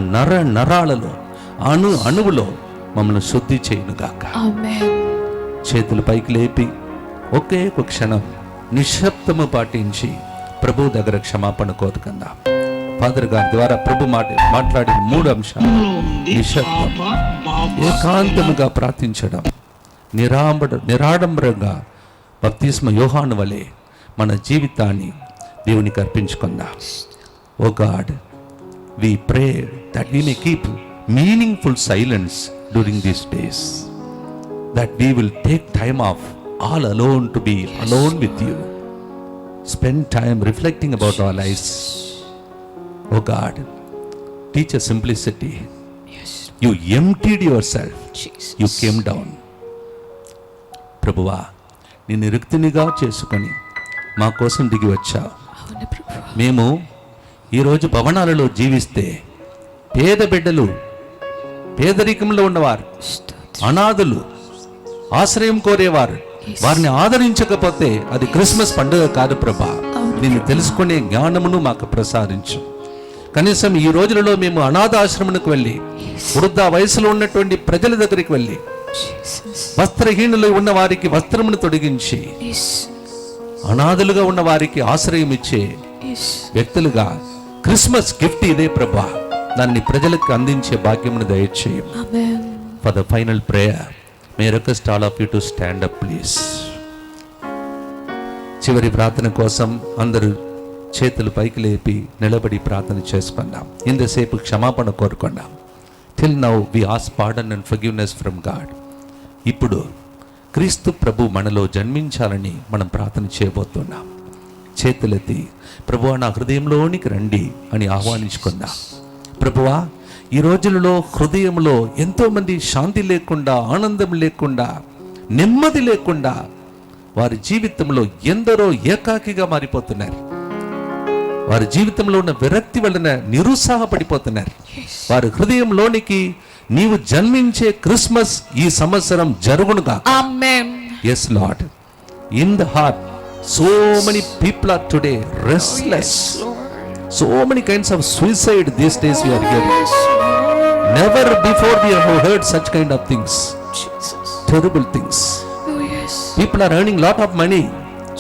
Speaker 13: నరాలలో, అణువులో మమ్మల్ని శుద్ధి చేయునుగాక. చేతులు పైకి లేపి ఒకే ఒక క్షణం నిశ్శబ్దము పాటించి ప్రభు దగ్గర క్షమాపణ కోరుకుందాం. ఫాదర్ గారి ద్వారా ప్రభు మాట్లాడిన 3 అంశాలు: నిశ్శబ్దం, ఏకాంతముగా ప్రార్థించడం, నిరాడంబరంగా బప్తిస్మ యోహాను వలె మన జీవితాన్ని దేవునికి అర్పించుకుందాం. ఓ God, we pray that we may keep meaningful silence during these days, that we will take time off all alone to be alone with you, spend time reflecting about our lives. Oh God, teach us simplicity. You emptied yourself. You came down. ప్రభువా, నిన్ను రిక్తినిగా చేసుకొని మా కోసం దిగి వచ్చావు. మేము ఈరోజు భవనాలలో జీవిస్తే పేద బిడ్డలు, పేదరికంలో ఉన్నవారు, అనాథులు, ఆశ్రయం కోరేవారు, వారిని ఆదరించకపోతే అది క్రిస్మస్ పండుగ కాదు ప్రభా. నిన్ను తెలుసుకునే జ్ఞానమును మాకు ప్రసాదించు. కనీసం ఈ రోజులలో మేము అనాథ ఆశ్రమానికి వెళ్ళి, వృద్ధ వయసులో ఉన్నటువంటి ప్రజల దగ్గరికి వెళ్ళి, వస్త్రహీనులు ఉన్న వారికి వస్త్రమును తొడిగించి, అనాథులుగా ఉన్న వారికి ఆశ్రయం ఇచ్చే వ్యక్తులుగా క్రిస్మస్ గిఫ్ట్ ఇదే ప్రభా, దాన్ని ప్రజలకు అందించే భాగ్యమును దయచేయం. For the final prayer may request all of you to stand up please. చివరి ప్రార్థన కోసం అందరూ చేతులు పైకి లేపి నిలబడి ప్రార్థన చేసుకుందాం. ఇంతసేపు క్షమాపణ కోరుకున్నాం. Till now we ask pardon and forgiveness from God. ఇప్పుడు క్రీస్తు ప్రభు మనలో జన్మించాలని మనం ప్రార్థన చేయబోతున్నాం. చేతులెత్తి ప్రభువా నా హృదయంలోనికి రండి అని ఆహ్వానించుకుందాం. ప్రభువా, ఈ రోజులలో హృదయంలో ఎంతోమంది శాంతి లేకుండా, ఆనందం లేకుండా, నెమ్మది లేకుండా వారి జీవితంలో ఎందరో ఏకాకిగా మారిపోతున్నారు. వారి జీవితంలో ఉన్న విరక్తి వలన నిరుత్సాహపడిపోతున్నారు. వారి హృదయంలోనికి నీవు జన్మించే క్రిస్మస్ ఈ సంవత్సరం జరుగునుగా. ఆమేన్. yes lord, in the heart so many people are today restless. So many kinds of suicide these days we are hearing. Never before we have heard such kind of things. Terrible things. People are earning lot of money,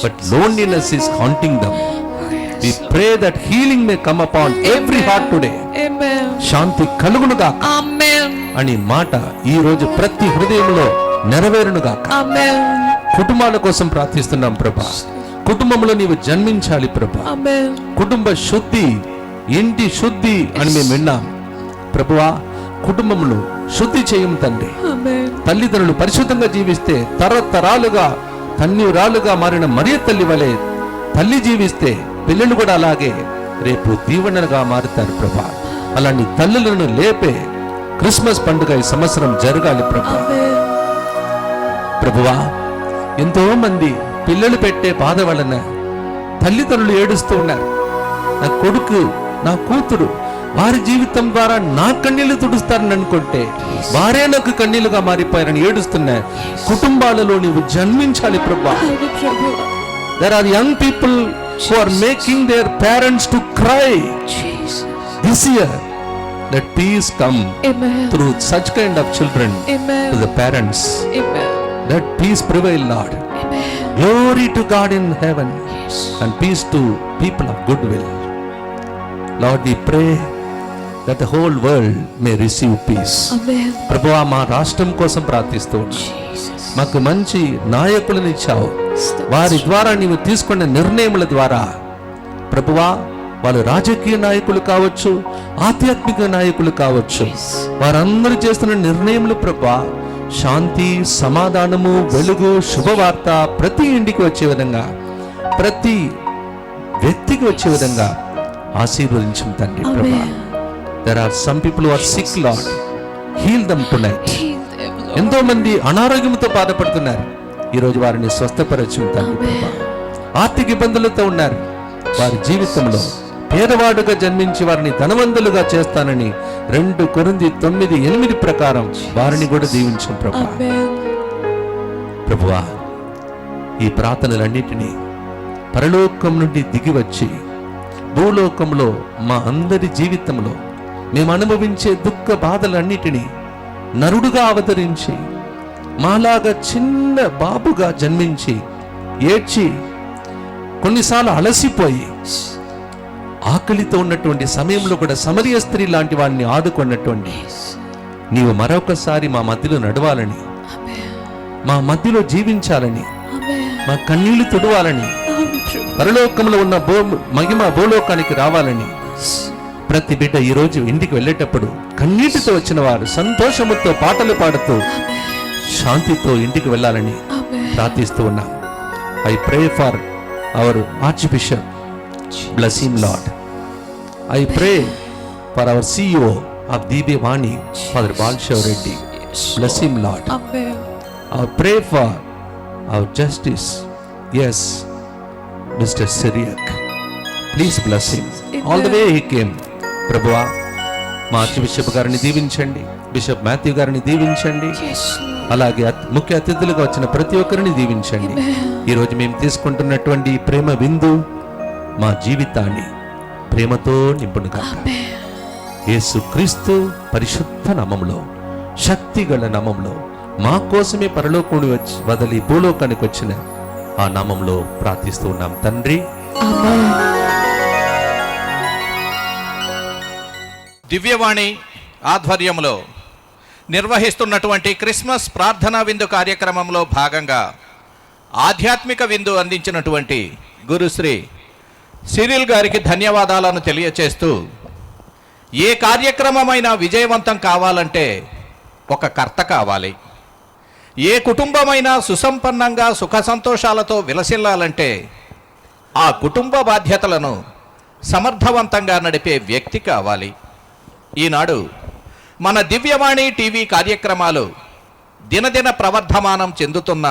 Speaker 13: but loneliness is haunting them. We pray that healing may come upon every heart today. Amen. శాంతి కలుగునుగా. ఆమేన్ అని మాట ఈ రోజు ప్రతి హృదయంలో నెరవేరునుగా. ఆమేన్. కుటుంబాల కోసం ప్రార్థిస్తున్నాం ప్రభా. కుటుంబంలో నీవు జన్మించాలి ప్రభా. ఆమేన్. కుటుంబ శుద్ధి, ఇంటి శుద్ధి అని మేము విన్నాం ప్రభువా. కుటుంబమును శుద్ధి చేయం తండ్రి. ఆమేన్. తల్లిదండ్రులు పరిశుద్ధంగా జీవిస్తే తరతరాలుగా తన్నిరాలుగా మారిన మరియ తల్లి వలె తల్లి జీవిస్తే పిల్లలు కూడా అలాగే రేపు దీవెనగా మారుతారు ప్రభా. అలాంటి తల్లులను లేపే క్రిస్మస్ పండుగ ఈ సంవత్సరం జరగాలి ప్రభా. ప్రభువా, ఎంతో మంది పిల్లలు పెట్టే బాధ వలన తల్లిదండ్రులు ఏడుస్తూ ఉన్నారు. నా కొడుకు, నా కూతురు వారి జీవితం ద్వారా నా కన్నీళ్లు తుడుస్తారని అనుకుంటే వారే నాకు కన్నీళ్లుగా మారిపోయారని ఏడుస్తున్నా. కుటుంబాలలో నీవు జన్మించాలి ప్రభా. There are young people who are making their parents to cry. This year, let peace come through such kind of children to the parents. Let peace prevail, Lord. Glory to God in heaven and peace to people of goodwill. Lord, we pray that the whole world may receive peace. ప్రభువా, మా రాష్ట్రం కోసం ప్రార్థిస్తూ ఉన్నాం. మాకు మంచి నాయకులను ఇచ్చావు. వారి ద్వారా నీవు తీసుకున్న నిర్ణయముల ద్వారా ప్రభువా, వాళ్ళు రాజకీయ నాయకులు కావచ్చు, ఆధ్యాత్మిక నాయకులు కావచ్చు, వారందరూ చేస్తున్న నిర్ణయములు ప్రభువా శాంతి, సమాధానము, వెలుగు, శుభవార్త ప్రతి ఇంటికి వచ్చే విధంగా, ప్రతి వ్యక్తికి వచ్చే విధంగా ఆశీర్వదించు తండ్రి ప్రభువా. There are some people who are sick, Lord. Heal them tonight. ఎంతో మంది అనారోగ్యంతో బాధపడుతున్నారు. ఈరోజు వారిని స్వస్థపరచు తండ్రి ప్రభువా. ఆర్థిక ఇబ్బందులతో ఉన్నారు. వారి జీవితంలో పేదవాడుగా జన్మించి వారిని ధనవంతులుగా చేస్తానని 2 కొరింథీ 9:8 ప్రకారం వారిని కూడా దీవించు ప్రభువా. ప్రభువా, ఈ ప్రార్థనలన్నిటినీ పరలోకం నుండి దిగి వచ్చి భూలోకంలో మా అందరి జీవితంలో మేము అనుభవించే దుఃఖ బాధలన్నిటినీ నరుడుగా అవతరించి మాలాగా చిన్న బాబుగా జన్మించి ఏడ్చి కొన్నిసార్లు అలసిపోయి ఆకలితో ఉన్నటువంటి సమయంలో కూడా సమరయ స్త్రీ లాంటి వాడిని ఆదుకున్నటువంటి నీవు మరొకసారి మా మధ్యలో నడవాలని, మా మధ్యలో జీవించాలని, మా కన్నీళ్లు తుడవాలని, పరలోకంలో ఉన్న మహిమ భూలోకానికి రావాలని ప్రతి బిడ్డ ఈరోజు ఇంటికి వెళ్ళేటప్పుడు కన్నీటితో వచ్చిన వారు సంతోషముతో పాటలు పాడుతూ శాంతితో ఇంటికి వెళ్ళాలని ప్రార్థిస్తూ ఉన్నాం. I pray for hour arch bishop, bless him lord. I pray for our CEO of Divyavani, Father Balshav Reddy. Bless him, Lord. I pray for our justice, yes, Mr. Syriac. Please bless him. All the way he came. ప్రభువా, మా arch bishop గారిని దీవించండి, bishop Matthew గారిని దీవించండి, అలాగే ముఖ్య అతిథులుగా వచ్చిన ప్రతి ఒక్కరిని దీవించండి. ఈరోజు మేము తీసుకుంటున్నటువంటి ప్రేమ విందు మా జీవితాన్ని ప్రేమతో నింపునుగా. యేసు క్రీస్తు పరిశుద్ధ నామములో, శక్తి గల నామములో, మా కోసమే పరలోకుడు వచ్చి వదిలి భూలోకానికి వచ్చిన ఆ నామములో ప్రార్థిస్తూ ఉన్నాం తండ్రి.
Speaker 1: దివ్యవాణి ఆధ్వర్యంలో నిర్వహిస్తున్నటువంటి క్రిస్మస్ ప్రార్థనా విందు కార్యక్రమంలో భాగంగా ఆధ్యాత్మిక విందు అందించినటువంటి గురుశ్రీ సిరిల్ గారికి ధన్యవాదాలను తెలియచేస్తూ, ఏ కార్యక్రమమైనా విజయవంతం కావాలంటే ఒక కర్త కావాలి. ఏ కుటుంబమైనా సుసంపన్నంగా సుఖ సంతోషాలతో విలసిల్లాలంటే ఆ కుటుంబ బాధ్యతలను సమర్థవంతంగా నడిపే వ్యక్తి కావాలి. ఈనాడు మన దివ్యవాణి టీవీ కార్యక్రమాలు దినదిన ప్రవర్ధమానం చెందుతున్న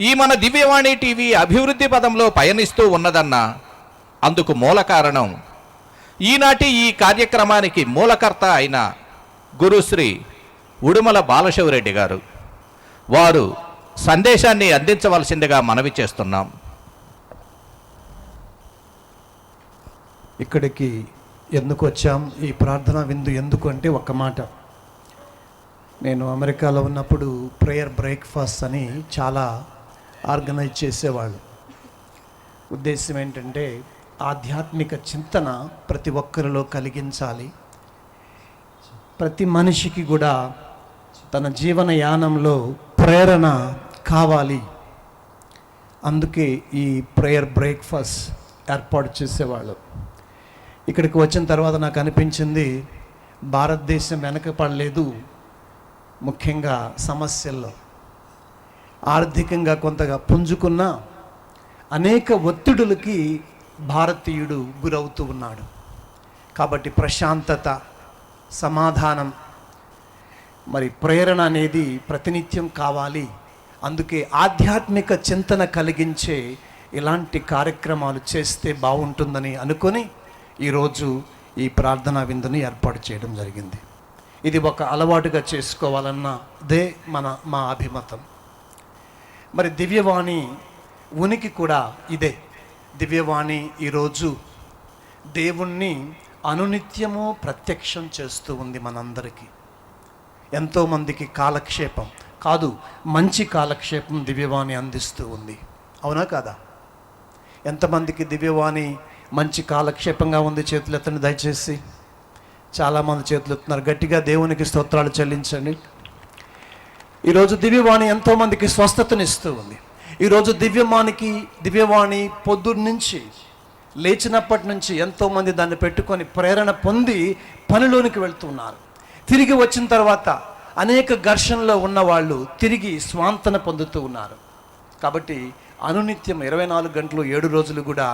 Speaker 1: ఈ మన దివ్యవాణి టీవీ అభివృద్ధి పదంలో పయనిస్తూ ఉన్నదన్న అందుకు మూల కారణం ఈనాటి ఈ కార్యక్రమానికి మూలకర్త అయిన గురుశ్రీ ఉడుమల బాలశివరెడ్డి గారు. వారు సందేశాన్ని అందించవలసిందిగా మనవి చేస్తున్నాం.
Speaker 6: ఇక్కడికి ఎందుకు వచ్చాం, ఈ ప్రార్థనా విందు ఎందుకు అంటే ఒక్క మాట. నేను అమెరికాలో ఉన్నప్పుడు ప్రేయర్ బ్రేక్ఫాస్ట్ అని చాలా ఆర్గనైజ్ చేసేవాళ్ళు. ఉద్దేశం ఏంటంటే ఆధ్యాత్మిక చింతన ప్రతి ఒక్కరిలో కలిగించాలి. ప్రతి మనిషికి కూడా తన జీవన యానంలో ప్రేరణ కావాలి. అందుకే ఈ ప్రేయర్ బ్రేక్ఫాస్ట్ ఏర్పాటు చేసేవాళ్ళు. ఇక్కడికి వచ్చిన తర్వాత నాకు అనిపించింది, భారతదేశం వెనకపడలేదు. ముఖ్యంగా సమస్యల్లో ఆర్థికంగా కొంతగా పుంజుకున్న అనేక ఒత్తిడులకి భారతీయుడు గురవుతూ ఉన్నాడు. కాబట్టి ప్రశాంతత, సమాధానం, మరి ప్రేరణ అనేది ప్రతినిత్యం కావాలి. అందుకే ఆధ్యాత్మిక చింతన కలిగించే ఇలాంటి కార్యక్రమాలు చేస్తే బాగుంటుందని అనుకొని ఈరోజు ఈ ప్రార్థనా విందుని ఏర్పాటు చేయడం జరిగింది. ఇది ఒక అలవాటుగా చేసుకోవాలన్నదే మా అభిమతం. మరి దివ్యవాణి ఉనికి కూడా ఇదే. దివ్యవాణి ఈరోజు దేవుణ్ణి అనునిత్యము ప్రత్యక్షం చేస్తూ ఉంది మనందరికీ. ఎంతోమందికి కాలక్షేపం కాదు, మంచి కాలక్షేపం దివ్యవాణి అందిస్తూ ఉంది. అవునా కాదా? ఎంతమందికి దివ్యవాణి మంచి కాలక్షేపంగా ఉంది? చేతులు ఎత్తండి దయచేసి. చాలామంది చేతులు ఎత్తున్నారు. గట్టిగా దేవునికి స్తోత్రాలు చెల్లించండి. ఈరోజు దివ్యవాణి ఎంతోమందికి స్వస్థతనిస్తూ ఉంది. ఈరోజు దివ్యవాణి పొద్దున్నుంచి లేచినప్పటి నుంచి ఎంతోమంది దాన్ని పెట్టుకొని ప్రేరణ పొంది పనిలోనికి వెళ్తున్నారు. తిరిగి వచ్చిన తర్వాత అనేక ఘర్షణలో ఉన్నవాళ్ళు తిరిగి స్వాంతన పొందుతూ ఉన్నారు. కాబట్టి అనునిత్యం 24 గంటలు 7 రోజులు కూడా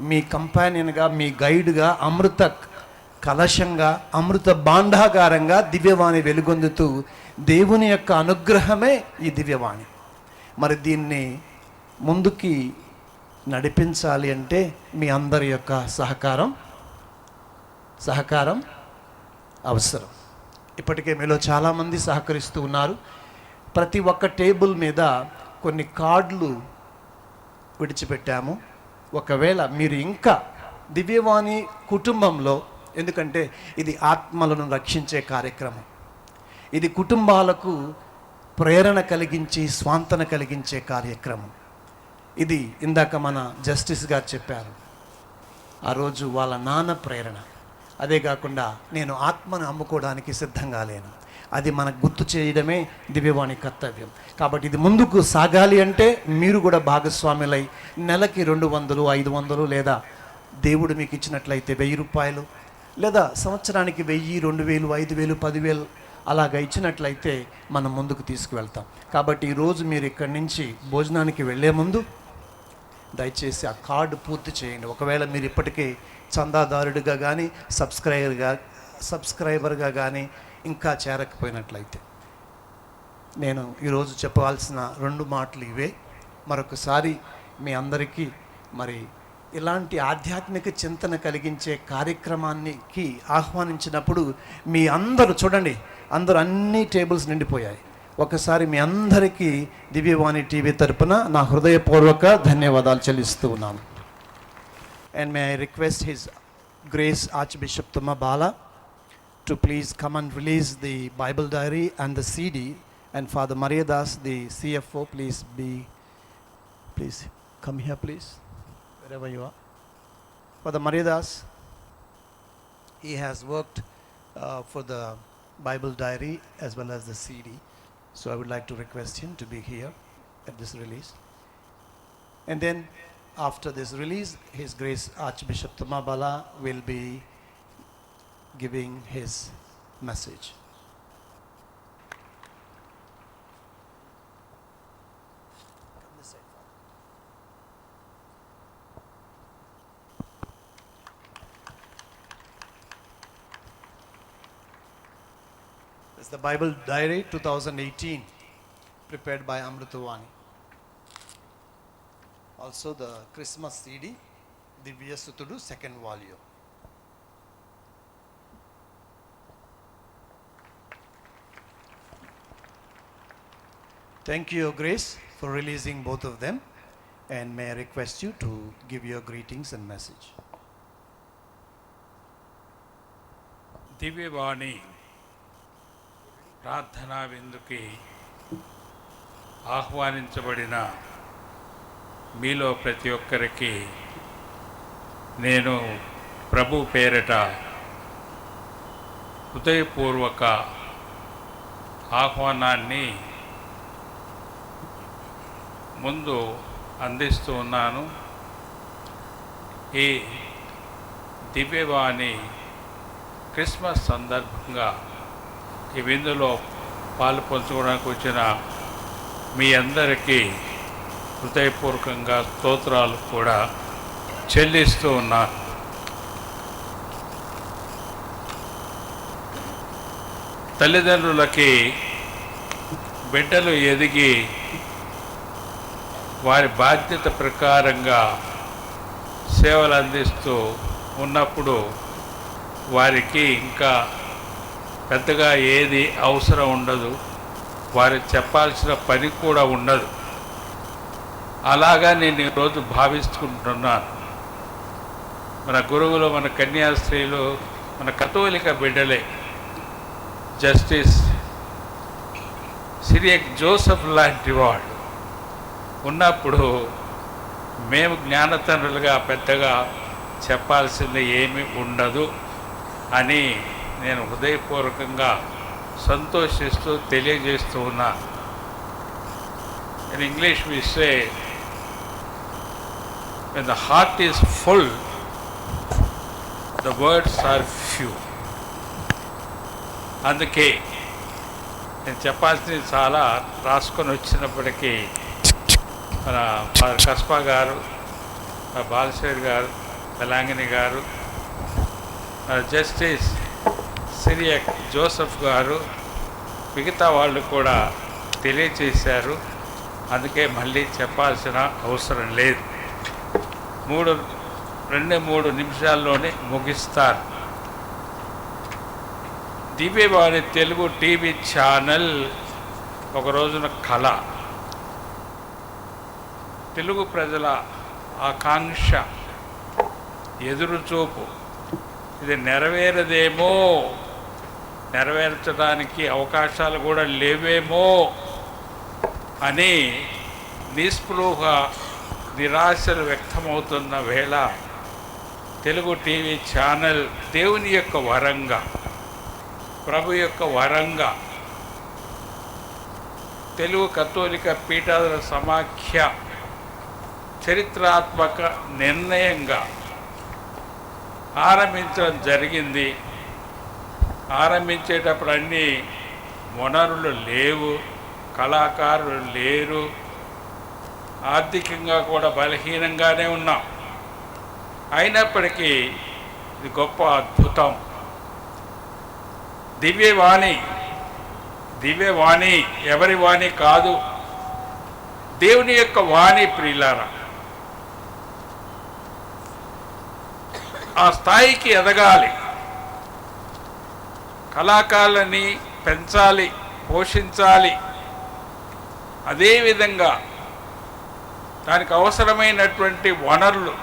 Speaker 6: మీ కంపానియన్గా, మీ గైడ్గా, అమృత కలశంగా, అమృత భాండాగారంగా దివ్యవాణి వెలుగొందుతూ దేవుని యొక్క అనుగ్రహమే ఈ దివ్యవాణి. మరి దీన్ని ముందుకి నడిపించాలి అంటే మీ అందరి యొక్క సహకారం అవసరం. ఇప్పటికే మీలో చాలామంది సహకరిస్తూ ఉన్నారు. ప్రతి ఒక్క టేబుల్ మీద కొన్ని కార్డులు విడిచిపెట్టాము. ఒకవేళ మీరు ఇంకా దివ్యవాణి కుటుంబంలో, ఎందుకంటే ఇది ఆత్మలను రక్షించే కార్యక్రమం, ఇది కుటుంబాలకు ప్రేరణ కలిగించి స్వాంతన కలిగించే కార్యక్రమం. ఇది ఇందాక మన జస్టిస్ గారు చెప్పారు, ఆ రోజు వాళ్ళ నాన్న ప్రేరణ. అదే కాకుండా నేను ఆత్మను అమ్ముకోవడానికి సిద్ధంగా లేను, అది మనకు గుర్తు చేయడమే దివ్యవాణి కర్తవ్యం. కాబట్టి ఇది ముందుకు సాగాలి అంటే మీరు కూడా భాగస్వాములై నెలకి 200, 500 లేదా దేవుడు మీకు ఇచ్చినట్లయితే 1000 రూపాయలు, లేదా సంవత్సరానికి 1000, 2000, 5000, 10,000 అలాగా ఇచ్చినట్లయితే మనం ముందుకు తీసుకువెళ్తాం. కాబట్టి ఈరోజు మీరు ఇక్కడి నుంచి భోజనానికి వెళ్ళే ముందు దయచేసి ఆ కార్డు పూర్తి చేయండి. ఒకవేళ మీరు ఇప్పటికే చందాదారుడిగా కానీ సబ్స్క్రైబర్గా కానీ ఇంకా చేరకపోయినట్లయితే, నేను ఈరోజు చెప్పవలసిన 2 మాటలు ఇవే. మరొకసారి మీ అందరికీ మరి ఇలాంటి ఆధ్యాత్మిక చింతన కలిగించే కార్యక్రమానికి ఆహ్వానించినప్పుడు మీ అందరూ చూడండి, అందరూ అన్ని టేబుల్స్ నిండిపోయాయి. ఒకసారి మీ అందరికీ దివ్యవాణి టీవీ తరపున నా హృదయపూర్వక ధన్యవాదాలు చెల్లిస్తూ ఉన్నాను. And may I request His Grace Archbishop Thumma Bala to please come and release the Bible diary and the CD, and Father Mariadas, the CFO, please come here please, wherever you are. Father Mariadas, he has worked for the Bible diary as well as the CD, so I would like to request him to be here at this release. And then after this release, His Grace Archbishop Thumma Bala will be giving his message. It's the Bible Diary 2018, prepared by Amritavani. Also the Christmas CD, Divya Sutudu, 2nd volume. Thank you, Your Grace, for releasing both of them, and may I request you to give your greetings and message.
Speaker 14: దివ్యవాణి ప్రార్థనా విందుకి ఆహ్వానించబడిన మీలో ప్రతి ఒక్కరికి నేను ప్రభు పేరిట హృదయపూర్వక ఆహ్వానాన్ని ముందు అందిస్తూ ఉన్నాను. ఈ దివ్యవాణి క్రిస్మస్ సందర్భంగా ఈ విందులో పాలు పంచుకోవడానికి వచ్చిన మీ అందరికీ హృదయపూర్వకంగా స్తోత్రాలు కూడా చెల్లిస్తూ ఉన్నాను. తల్లిదండ్రులకి బిడ్డలు ఎదిగి వారి బాధ్యత ప్రకారంగా సేవలు అందిస్తూ ఉన్నప్పుడు వారికి ఇంకా పెద్దగా ఏది అవసరం ఉండదు, వారు చెప్పాల్సిన పని కూడా ఉండదు. అలాగా నేను ఈరోజు భావిస్తుంటున్నాను. మన గురువులు, మన కన్యాస్త్రీలు, మన కథోలిక బిడ్డలే. జస్టిస్ సిరియక్ జోసెఫ్ లాంటి వాడు ఉన్నప్పుడు మేము జ్ఞానతండ్రులుగా పెద్దగా చెప్పాల్సింది ఏమీ ఉండదు అని నేను హృదయపూర్వకంగా సంతోషిస్తూ తెలియజేస్తూ ఉన్నా. In English we say, when the heart is full, the words are few. అందుకే నేను చెప్పాల్సింది చాలా రాసుకొని వచ్చినప్పటికీ మన ఫాదర్ కస్పా గారు, బాలశేఖర్ గారు, తెలంగాణ గారు, జస్టిస్ సిరియక్ జోసెఫ్ గారు, మిగతా వాళ్ళు కూడా తెలియచేశారు. అందుకే మళ్ళీ చెప్పాల్సిన అవసరం లేదు. 2-3 నిమిషాల్లోనే ముగిస్తారు. దివ్యవాణి తెలుగు టీవీ ఛానల్ ఒక రోజున కళ, తెలుగు ప్రజల ఆకాంక్ష, ఎదురుచూపు, ఇది నెరవేరదేమో, నెరవేర్చడానికి అవకాశాలు కూడా లేవేమో అని నిస్పృహ, నిరాశలు వ్యక్తమవుతున్న వేళ తెలుగు టీవీ ఛానల్ దేవుని యొక్క వరంగా, ప్రభు యొక్క వరంగా, తెలుగు కథోలిక పీఠాల సమాఖ్య చరిత్రాత్మక నిర్ణయంగా ఆరంభించడం జరిగింది. ఆరంభించేటప్పుడు అన్ని వనరులు లేవు, కళాకారులు లేరు, ఆర్థికంగా కూడా బలహీనంగానే ఉన్నాం. అయినప్పటికీ ఇది గొప్ప అద్భుతం. దివ్యవాణి, దివ్యవాణి ఎవరి వాణి కాదు, దేవుని యొక్క వాణి ప్రియులారా. ఆ స్థాయికి ఎదగాలి, కళాకారులని పెంచాలి, పోషించాలి. అదేవిధంగా దానికి అవసరమైనటువంటి వనరులు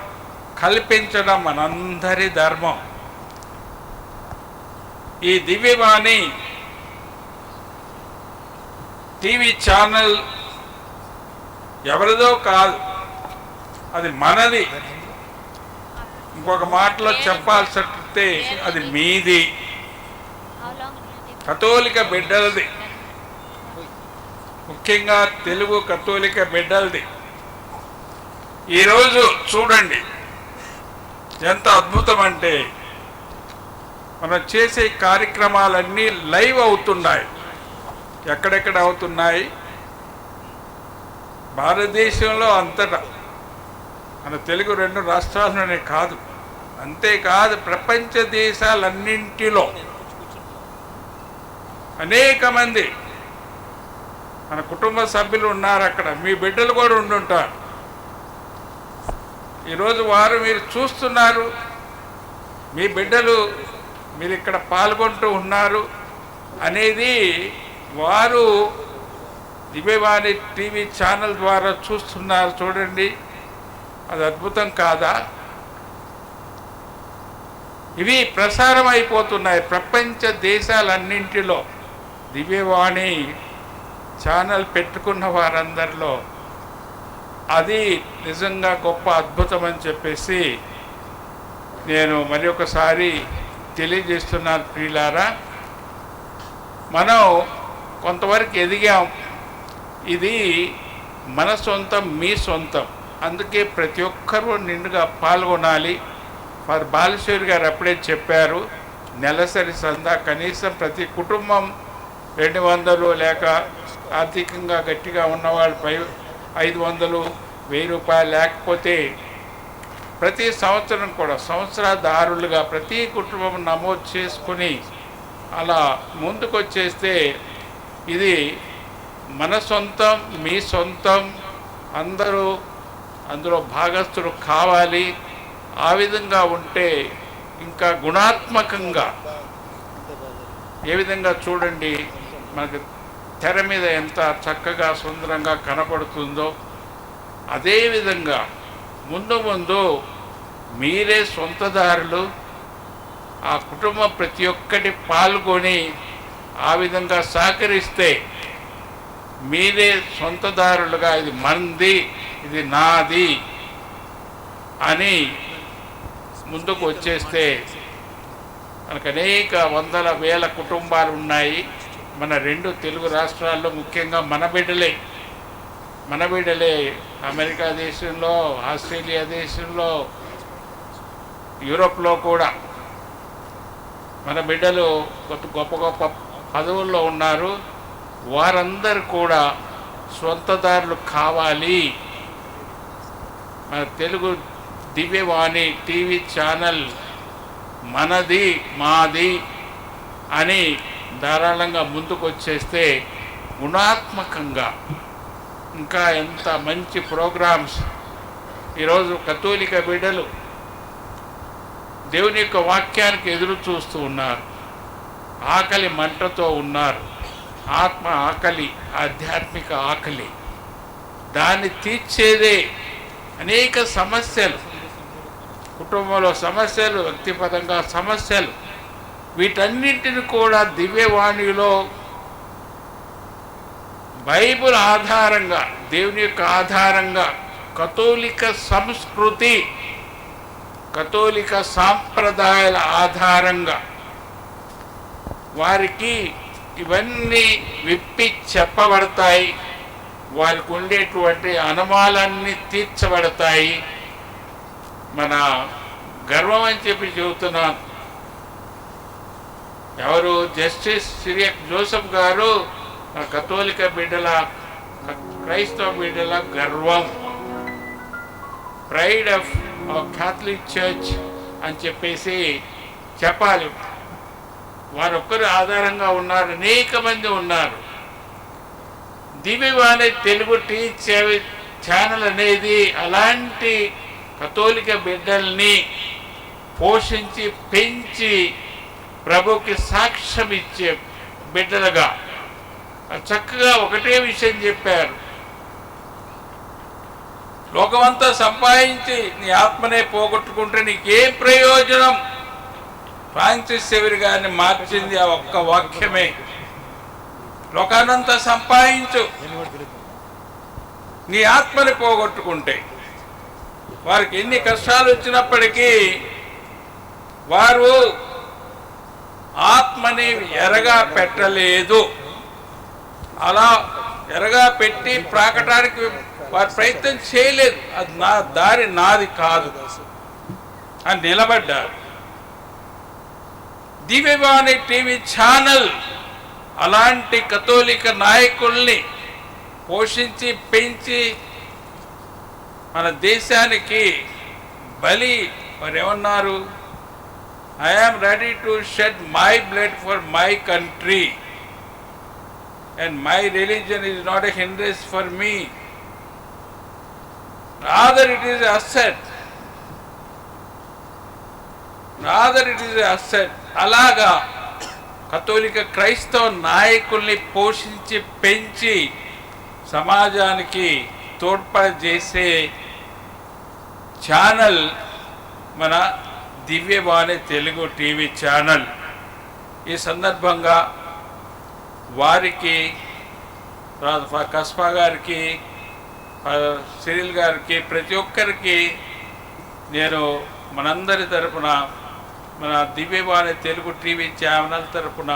Speaker 14: కల్పించడం మనందరి ధర్మం. ఈ దివ్యవాణి టీవీ ఛానల్ ఎవరిదో కాదు, అది మనది. ఇంకొక మాటలో చెప్పాల్సి అది మీది, కథోలిక బిడ్డలది, ముఖ్యంగా తెలుగు కథోలిక బిడ్డలది. ఈరోజు చూడండి ఎంత అద్భుతం అంటే, మనం చేసే కార్యక్రమాలన్నీ లైవ్ అవుతున్నాయి. ఎక్కడెక్కడ అవుతున్నాయి? భారతదేశంలో అంతటా, మన తెలుగు 2 రాష్ట్రాల్లోనే కాదు, అంతేకాదు ప్రపంచ దేశాలన్నింటిలో అనేక మంది మన కుటుంబ సభ్యులు ఉన్నారు అక్కడ. మీ బిడ్డలు కూడా ఉండుంటారు. ఈరోజు వారు మీరు చూస్తున్నారు, మీ బిడ్డలు మీరు ఇక్కడ పాల్గొంటూ ఉన్నారు అనేది వారు దివ్యవాణి టీవీ ఛానల్ ద్వారా చూస్తున్నారు. చూడండి, అది అద్భుతం కాదా? ఇవి ప్రసారం అయిపోతున్నాయి ప్రపంచ దేశాలన్నింటిలో. దివ్యవాణి ఛానల్ పెట్టుకున్న వారందరిలో అది నిజంగా గొప్ప అద్భుతం అని చెప్పేసి నేను మరి ఒకసారి తెలియజేస్తున్నాను. ప్రియులారా, మనం కొంతవరకు ఎదిగాం. ఇది మన సొంతం, మీ సొంతం. అందుకే ప్రతి ఒక్కరూ నిండుగా పాల్గొనాలి. వారు బాలశేఖర్ గారు అప్పుడే చెప్పారు, నెలసరి సందా కనీసం ప్రతి కుటుంబం 200 లేక ఆర్థికంగా గట్టిగా ఉన్నవాళ్ళపై 500, 1000 రూపాయలు, లేకపోతే ప్రతి సంవత్సరం కూడా సంవత్సరదారులుగా ప్రతి కుటుంబం నమోదు చేసుకుని అలా ముందుకు వచ్చేస్తే ఇది మన సొంతం, మీ సొంతం. అందరూ అందులో భాగస్థులు కావాలి. ఆ విధంగా ఉంటే ఇంకా గుణాత్మకంగా ఏ విధంగా చూడండి, మనకు తెర మీద ఎంత చక్కగా సుందరంగా కనపడుతుందో, అదేవిధంగా ముందు ముందు మీరే సొంతదారులు, ఆ కుటుంబం ప్రతి ఒక్కటి పాల్గొని ఆ విధంగా సహకరిస్తే మీరే సొంతదారులుగా ఇది మంది, ఇది నాది అని ముందుకు వచ్చేస్తే మనకు అనేక వందల వేల కుటుంబాలు ఉన్నాయి. మన 2 తెలుగు రాష్ట్రాల్లో ముఖ్యంగా మన బిడ్డలే అమెరికా దేశంలో, ఆస్ట్రేలియా దేశంలో, యూరోప్లో కూడా మన బిడ్డలు గొప్ప గొప్ప పదవుల్లో ఉన్నారు. వారందరూ కూడా స్వంతదారులు కావాలి. మన తెలుగు దివ్యవాణి టీవీ ఛానల్ మనది, మాది అని ధారాళంగా ముందుకు వచ్చేస్తే గుణాత్మకంగా ఇంకా ఎంత మంచి ప్రోగ్రామ్స్. ఈరోజు కథోలిక బిడ్డలు దేవుని యొక్క వాక్యానికి ఎదురు చూస్తూ ఉన్నారు, ఆకలి మంటతో ఉన్నారు. ఆత్మ ఆకలి, ఆధ్యాత్మిక ఆకలి, దాన్ని తీర్చేదే అనేక సమస్యలు, కుటుంబంలో సమస్యలు, వ్యక్తిగతంగా సమస్యలు, వీటన్నింటిని కూడా దివ్యవాణిలో బైబిల్ ఆధారంగా, దేవుని యొక్క ఆధారంగా, కథోలిక సంస్కృతి, కథోలిక సాంప్రదాయాల ఆధారంగా వారికి ఇవన్నీ విప్పి చెప్పబడతాయి. వారికి ఉండేటువంటి అనుమానాలన్నీ తీర్చబడతాయి. మన గర్వం అని చెప్పి చెబుతున్నాను. ఎవరు జస్టిస్ సిరియక్ జోసెఫ్ గారు కథోలిక బిడ్డల, క్రైస్తవ బిడ్డల గర్వం, ప్రైడ్ ఆఫ్ క్యాథలిక్ చర్చ్ అని చెప్పేసి చెప్పాలి. వారొక్కరు ఆధారంగా ఉన్నారు, అనేక మంది ఉన్నారు. దివ్యవాణి తెలుగు టీవీ ఛానల్ అనేది అలాంటి కథోలిక బిడ్డల్ని పోషించి పెంచి ప్రభుకి సాక్ష్యం ఇచ్చే బిడ్డలుగా చక్కగా ఒకటే విషయం చెప్పారు. లోకమంతా సంపాదించి నీ ఆత్మనే పోగొట్టుకుంటే నీకేం ప్రయోజనం? ఫ్రాన్సిస్ సేవియర్ గారిని మార్చింది ఆ ఒక్క వాక్యమే. లోకానంతా సంపాదించు, నీ ఆత్మని పోగొట్టుకుంటే. వారికి ఎన్ని కష్టాలు వచ్చినప్పటికీ వారు ఆత్మని ఎరగా పెట్టలేదు. అలా ఎరగా పెట్టి ప్రాకటానికి వారు ప్రయత్నం చేయలేదు. అది నా దారి, నాది కాదు అని నిలబడ్డారు. దివ్యవాణి టీవీ ఛానల్ అలాంటి కథోలిక నాయకుల్ని పోషించి పెంచి మన దేశానికి బలి. వారు ఏమన్నారు? I am ready to shed my blood for my country and my religion is not a hindrance for me. Rather it is an asset. Rather it is an asset. అలాగా కథోలిక క్రైస్తవ నాయకుల్ని పోషించి పెంచి సమాజానికి తోడ్పడజేసే ఛానల్ మన దివ్యవాణి తెలుగు టీవీ ఛానల్. ఈ సందర్భంగా వారికి, కస్పా గారికి, సిరిల్ గారికి, ప్రతి ఒక్కరికి నేను మనందరి తరపున, మన దివ్యవాణి తెలుగు టీవీ ఛానల్ తరపున,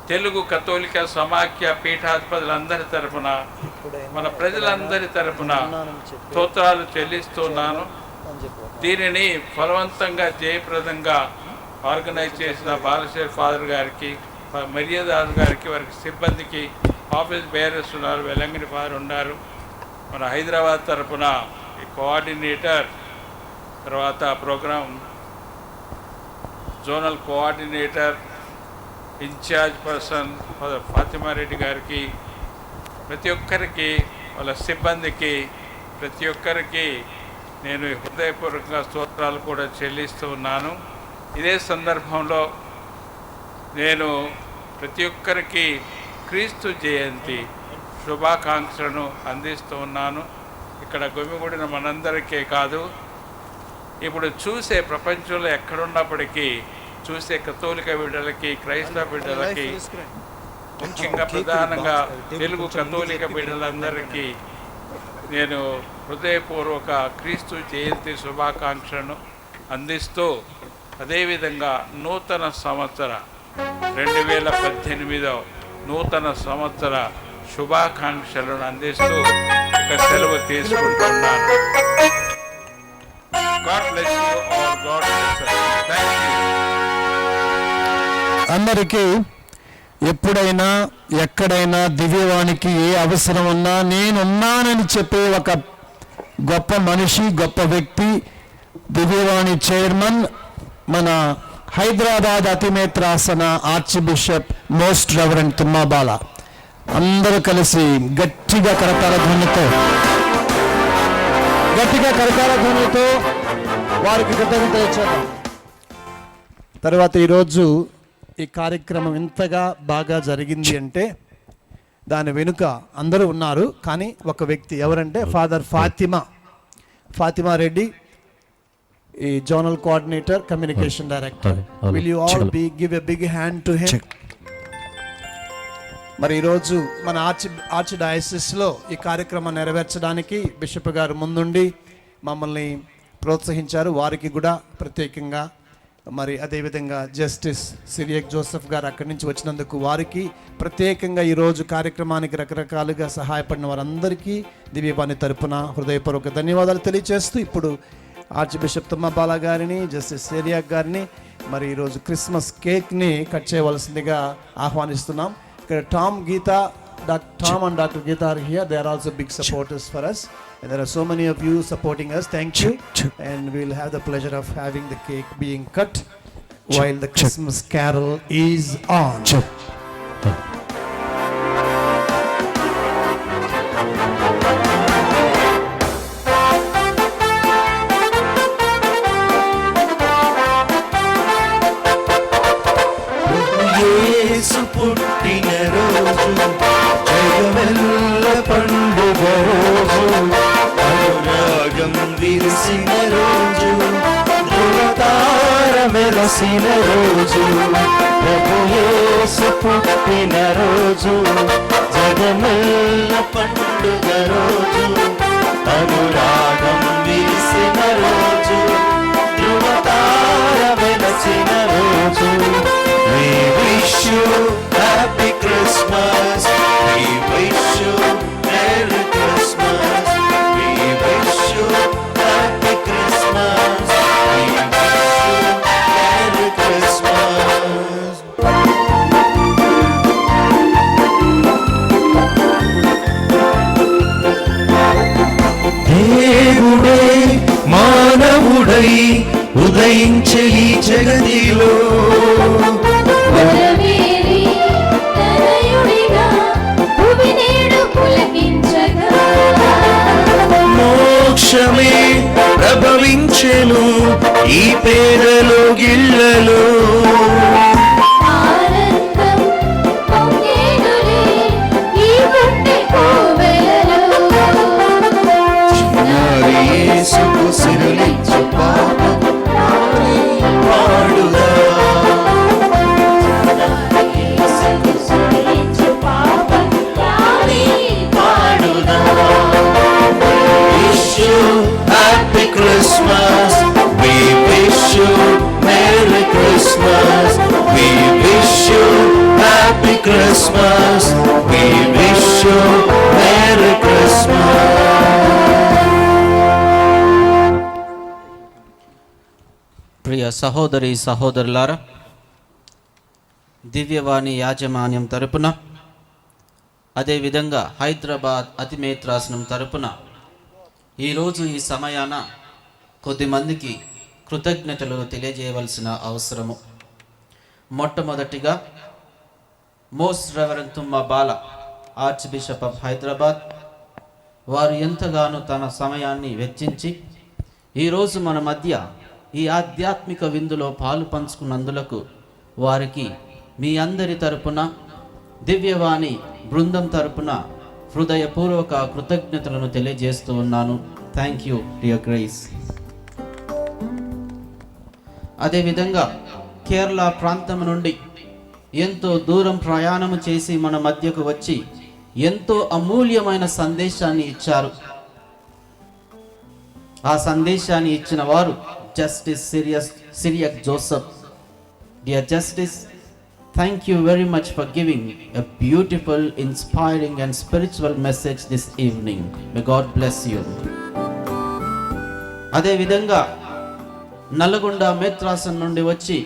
Speaker 14: తెలుగు కథోలిక సమాఖ్య పీఠాధిపతులందరి తరపున, మన ప్రజలందరి తరపున స్తోత్రాలు చెల్లిస్తున్నాను. దీనిని ఫలవంతంగా జయప్రదంగా ఆర్గనైజ్ చేసిన బాలశేఖర్ ఫాదర్ గారికి, మర్యాదాస్ గారికి, వారికి సిబ్బందికి, ఆఫీస్ బేరర్స్ ఉన్నారు, వెల్లంగిని ఫాదర్ ఉన్నారు, మన హైదరాబాద్ తరపున ఈ కోఆర్డినేటర్, తర్వాత programme zonal coordinator, incharge person Fatima Reddy గారికి, ప్రతి ఒక్కరికి, వాళ్ళ సిబ్బందికి, ప్రతి ఒక్కరికి నేను హృదయపూర్వకంగా స్తోత్రాలు కూడా చెల్లిస్తూ ఉన్నాను. ఇదే సందర్భంలో నేను ప్రతి ఒక్కరికి క్రీస్తు జయంతి శుభాకాంక్షలను అందిస్తూ ఉన్నాను. ఇక్కడ గుమిగూడిన మనందరికీ కాదు, ఇప్పుడు చూసే ప్రపంచంలో ఎక్కడున్నప్పటికీ చూసే కథోలిక బిడ్డలకి, క్రైస్తవ బిడ్డలకి, ముఖ్యంగా ప్రధానంగా తెలుగు కథోలిక బిడ్డలందరికీ నేను హృదయపూర్వక క్రీస్తు జయంతి శుభాకాంక్షలను అందిస్తూ, అదేవిధంగా నూతన సంవత్సర 2018 నూతన సంవత్సర శుభాకాంక్షలను అందిస్తూ ఇక సెలవు తీసుకుంటున్నాను. God bless you all. God bless us. Thank you.
Speaker 12: అందరికీ ఎప్పుడైనా ఎక్కడైనా దివ్యవానికి ఏ అవసరం ఉన్నా నేనున్నానని చెప్పే ఒక గొప్ప మనిషి, గొప్ప వ్యక్తి, దివ్యవాణి చైర్మన్, మన హైదరాబాద్ అతిమేత్రాసన archbishop most reverend Thummabala. అందరూ కలిసి గట్టిగా కరతాళ ధ్వనితో వారికి కృతజ్ఞతలు ఇచ్చారు. తర్వాత ఈరోజు ఈ కార్యక్రమం ఇంతగా బాగా జరిగింది అంటే దాని వెనుక అందరూ ఉన్నారు, కానీ ఒక వ్యక్తి ఎవరంటే ఫాదర్ ఫాతిమా రెడ్డి, ఈ zonal coordinator, communication director. Will you all give a big hand to him. మరి ఈరోజు మన ఆర్చ్ డయాసిస్లో ఈ కార్యక్రమం నెరవేర్చడానికి బిషప్ గారు ముందుండి మమ్మల్ని ప్రోత్సహించారు. వారికి కూడా ప్రత్యేకంగా, మరి అదేవిధంగా జస్టిస్ సిరియక్ జోసెఫ్ గారు అక్కడి నుంచి వచ్చినందుకు వారికి ప్రత్యేకంగా ఈరోజు కార్యక్రమానికి రకరకాలుగా సహాయపడిన వారందరికీ దివ్యవాణి తరపున హృదయపూర్వక ధన్యవాదాలు తెలియజేస్తూ, ఇప్పుడు ఆర్చ్ బిషప్ తుమ్మబాల గారిని, జస్టిస్ సిరియక్ గారిని మరి ఈరోజు క్రిస్మస్ కేక్ని కట్ చేయవలసిందిగా ఆహ్వానిస్తున్నాం. ఇక్కడ Tom and Dr. Geeta are here. They are also big supporters for us. And there are so many of you supporting us. Thank you. And we'll have the pleasure of having the cake being cut while the Christmas carol is on.
Speaker 2: యేసు పుట్టిన రోజు, జగమెల్ల పండుగ రోజు, అనురాగం విరిసిన రోజు, ధృవతార వెలసిన రోజు. ప్రభు యేసు పుట్టిన రోజు, జగమెల్ల పండుగ రోజు, అనురాగం విరిసిన రోజు, ధృవతార వెలసిన రోజు. We wish you Happy Christmas. We wish you Merry Christmas. We wish you Happy Christmas. We wish you Merry Christmas. దేవుడే మానవుడై ఉదయించే ఈ జగతిలో మోక్షమే ప్రభవించెను ఈ పేదలో గిళ్ళలో. చిన్నారి యేసుకు సిరులిచ్చు పాపం పాడుదా. Happy Christmas, we wish you Merry Christmas, we wish you Happy Christmas, we wish you Merry Christmas.
Speaker 5: ప్రియ సహోదరి సహోదరులారా, దివ్యవాణి యాజమాన్యం తరపున, అదేవిధంగా హైదరాబాద్ అతిమేత్రాసనం తరపున ఈరోజు ఈ సమయాన కొద్దిమందికి కృతజ్ఞతలు తెలియజేయవలసిన అవసరము. మొట్టమొదటిగా most reverend Thummabala, archbishop of Hyderabad, వారు ఎంతగానో తన సమయాన్ని వెచ్చించి ఈరోజు మన మధ్య ఈ ఆధ్యాత్మిక విందులో పాలు పంచుకున్నందులకు వారికి మీ అందరి తరపున, దివ్యవాణి బృందం తరపున హృదయపూర్వక కృతజ్ఞతలను తెలియజేస్తూ ఉన్నాను. Thank you dear grace. అదేవిధంగా కేరళ ప్రాంతం నుండి ఎంతో దూరం ప్రయాణము చేసి మన మధ్యకు వచ్చి ఎంతో అమూల్యమైన సందేశాన్ని ఇచ్చారు. ఆ సందేశాన్ని ఇచ్చిన వారు justice Cyriac Joseph. Dear justice, thank you very much for giving a beautiful, inspiring and spiritual message this evening. May God bless you. అదే విధంగా నల్గొండ మేత్రాసం నుండి వచ్చి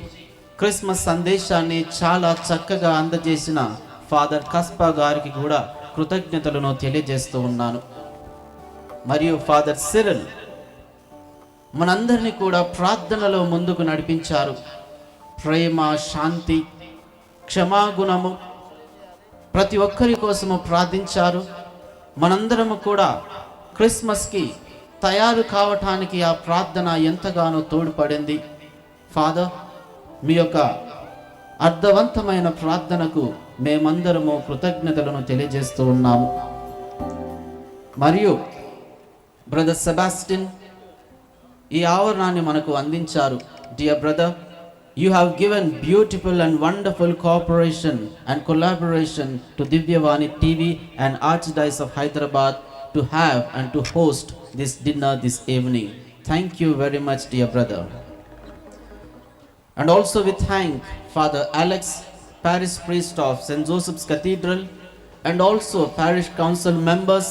Speaker 5: క్రిస్మస్ సందేశాన్ని చాలా చక్కగా అందజేసిన ఫాదర్ కస్పా గారికి కూడా కృతజ్ఞతలను తెలియజేస్తూ ఉన్నాను. మరియు ఫాదర్ సిరిల్ మనందరినీ కూడా ప్రార్థనలో ముందుకు నడిపించారు. ప్రేమ, శాంతి, క్షమాగుణము ప్రతి ఒక్కరి కోసము ప్రార్థించారు. మనందరము కూడా క్రిస్మస్కి తయారు కావటానికి ఆ ప్రార్థన ఎంతగానో తోడ్పడింది. ఫాదర్, మీ యొక్క అర్థవంతమైన ప్రార్థనకు మేమందరము కృతజ్ఞతలను తెలియజేస్తూ ఉన్నాము. మరియు బ్రదర్ సెబాస్టిన్ ఈ ఆవరణాన్ని మనకు అందించారు. Dear brother, you have given beautiful and wonderful cooperation and collaboration to Divyavani TV and Archdiocese of Hyderabad to have and to host this dinner this evening. Thank you very much, dear brother. And also we thank Father Alex, parish priest of St. Joseph's Cathedral, and also parish council members,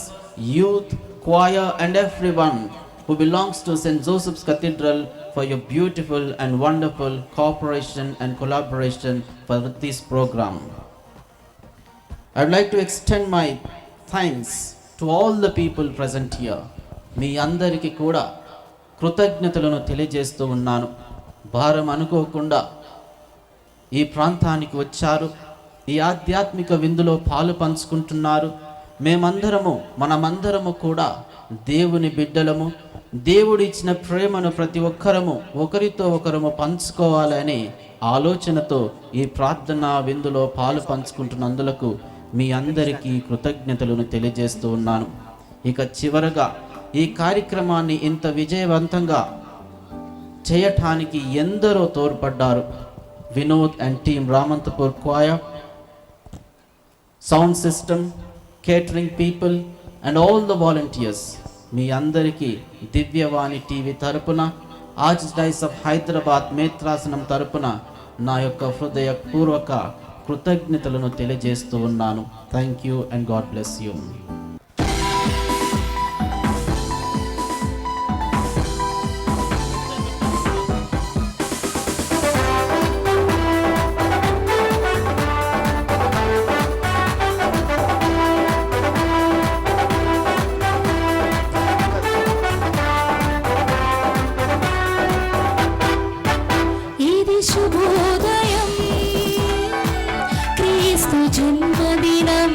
Speaker 5: youth, choir and everyone who belongs to St. Joseph's Cathedral for your beautiful and wonderful cooperation and collaboration for this program. I would like to extend my thanks to all the people present here. మీ అందరికీ కూడా కృతజ్ఞతలను తెలియజేస్తూ ఉన్నాను. భారం అనుకోకుండా ఈ ప్రాంతానికి వచ్చారు, ఈ ఆధ్యాత్మిక విందులో పాలు పంచుకుంటున్నారు. మనమందరము కూడా దేవుని బిడ్డలము. దేవుడు ఇచ్చిన ప్రేమను ప్రతి ఒక్కరము ఒకరితో ఒకరము పంచుకోవాలనే ఆలోచనతో ఈ ప్రార్థనా విందులో పాలు పంచుకుంటున్నందులకు మీ అందరికీ కృతజ్ఞతలను తెలియజేస్తూ ఉన్నాను. ఇక చివరగా ఈ కార్యక్రమాన్ని ఇంత విజయవంతంగా చేయటానికి ఎందరో తోడ్పడ్డారు. Vinod and team, Ramanthapur choir, sound system, catering people and all the volunteers, మీ అందరికీ దివ్యవాణి టీవీ తరపున, ఆర్చ్డైస్ ఆఫ్ హైదరాబాద్ మేత్రాసనం తరపున నా యొక్క హృదయపూర్వక కృతజ్ఞతలను తెలియజేస్తూ ఉన్నాను. Thank you and God bless you.
Speaker 4: శుభోదయం, క్రీస్తు జన్మదినం,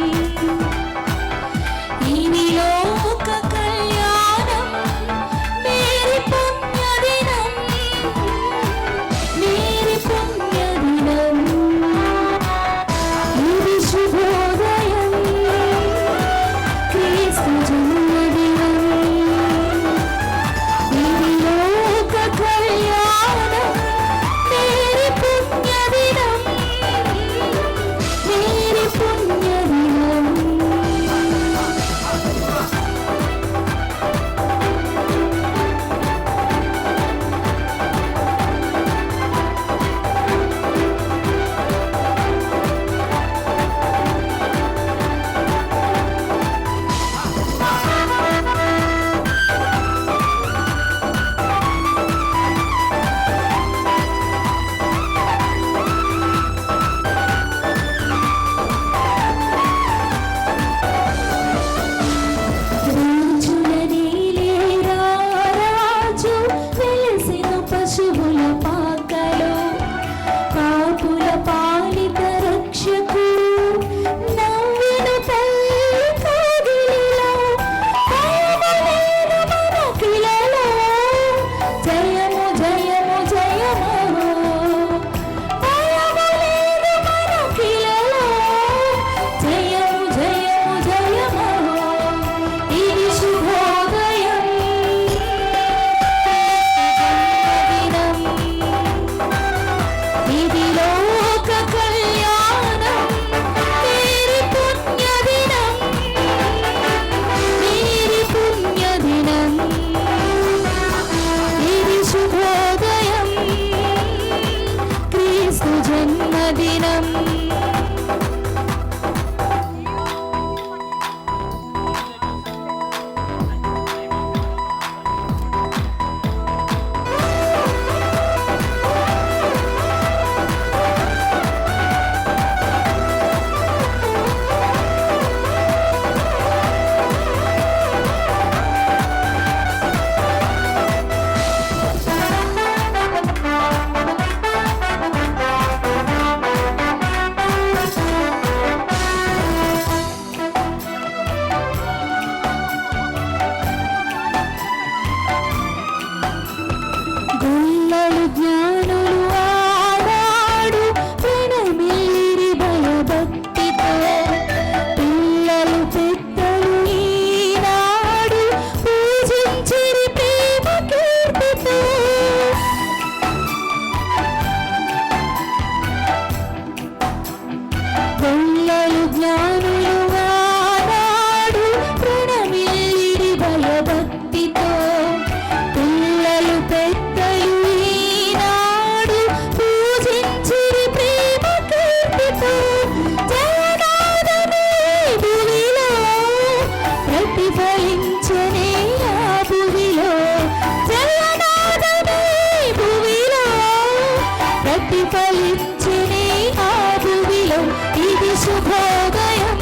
Speaker 4: ప్రతిఫలించినే ఆ భూమిలో ఇది శుభోదయం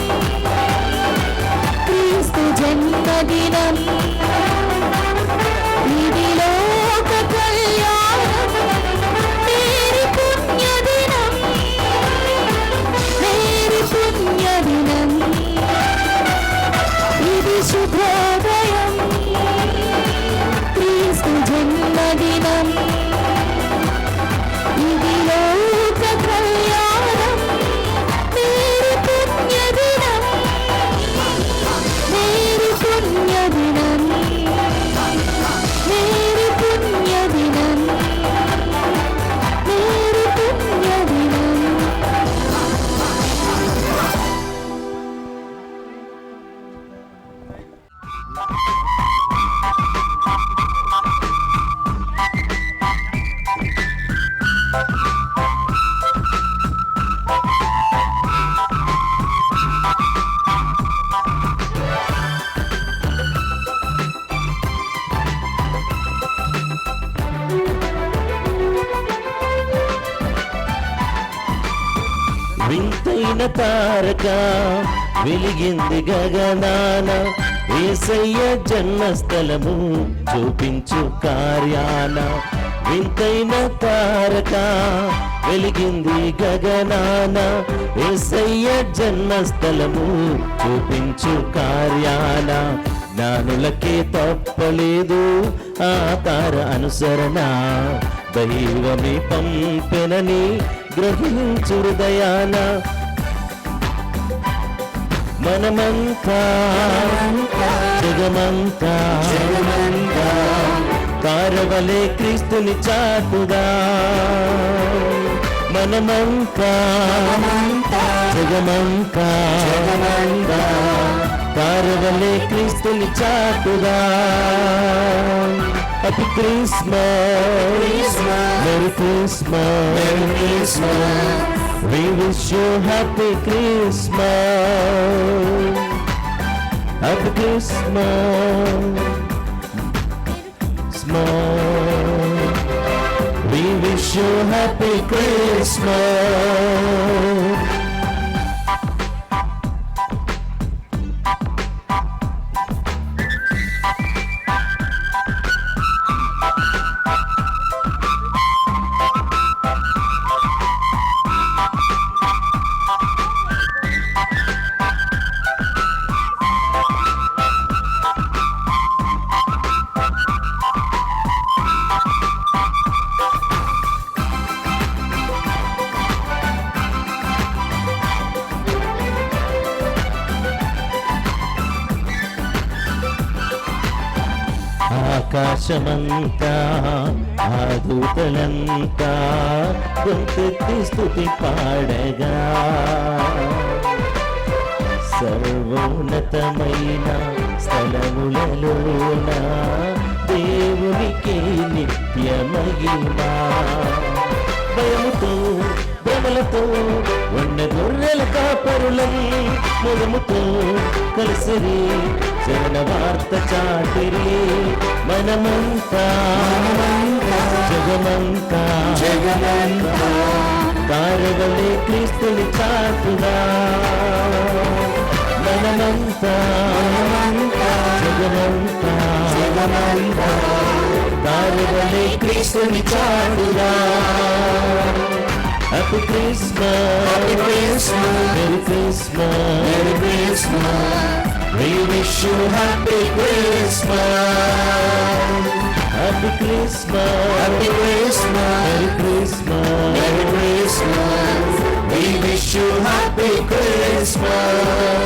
Speaker 4: క్రీస్తు జన్మదినం ఇది లోక కళ్యాణం మేరీ పుణ్యదినం మేరీ పుణ్యదినం ఇది శుభోదయం క్రీస్తు జన్మదినం ఇది లోక కళ్యాణం మేరీ పుణ్యదినం మేరీ పుణ్యదినం మేరీ పుణ్యదినం మేరీ పుణ్యదినం
Speaker 2: వింతైన తారక వెలిగింది గగనాన యేసయ్య జన్మస్థలము చూపించు కార్యాన వింతైన తారక వెలిగింది గగనాన యేసయ్య జన్మస్థలము చూపించు కార్యాన జ్ఞానులకే తప్పలేదు ఆ తార అనుసరణ దైవమే పంపెనని గ్రహించు హృదయాన మనమంతా జగమంతా తారవలే క్రీస్తుని చాటుగా మనమంతా జగమంతా తారవలే క్రీస్తుని చాటుగా Happy Christmas, Merry Christmas, Merry Christmas. We wish you Happy Christmas, Happy Christmas, Christmas. We wish you Happy Christmas. ఆకాశమంతా ఆ దూతలంతా గొంతెత్తి స్తుతి పాడగా సర్వోన్నతమైన స్థలములలోన దేవునికి నిత్య మహిమా భయముతో భ్రమలతో ఉన్న గొర్రెల కాపరులం మొదముతో కలిసిరి శరణ వార్త చాటిరి మనమంతా జగమంతా తారవలే క్రీస్తుని చాటుగా మనమంతా జగమంతా తారవలే క్రీస్తుని చాటుగా Happy Christmas, Happy Christmas, Merry Christmas, Merry Christmas. We wish you Happy Christmas, Happy Christmas, Happy Christmas, Merry Christmas, Merry Christmas. We wish you Happy Christmas.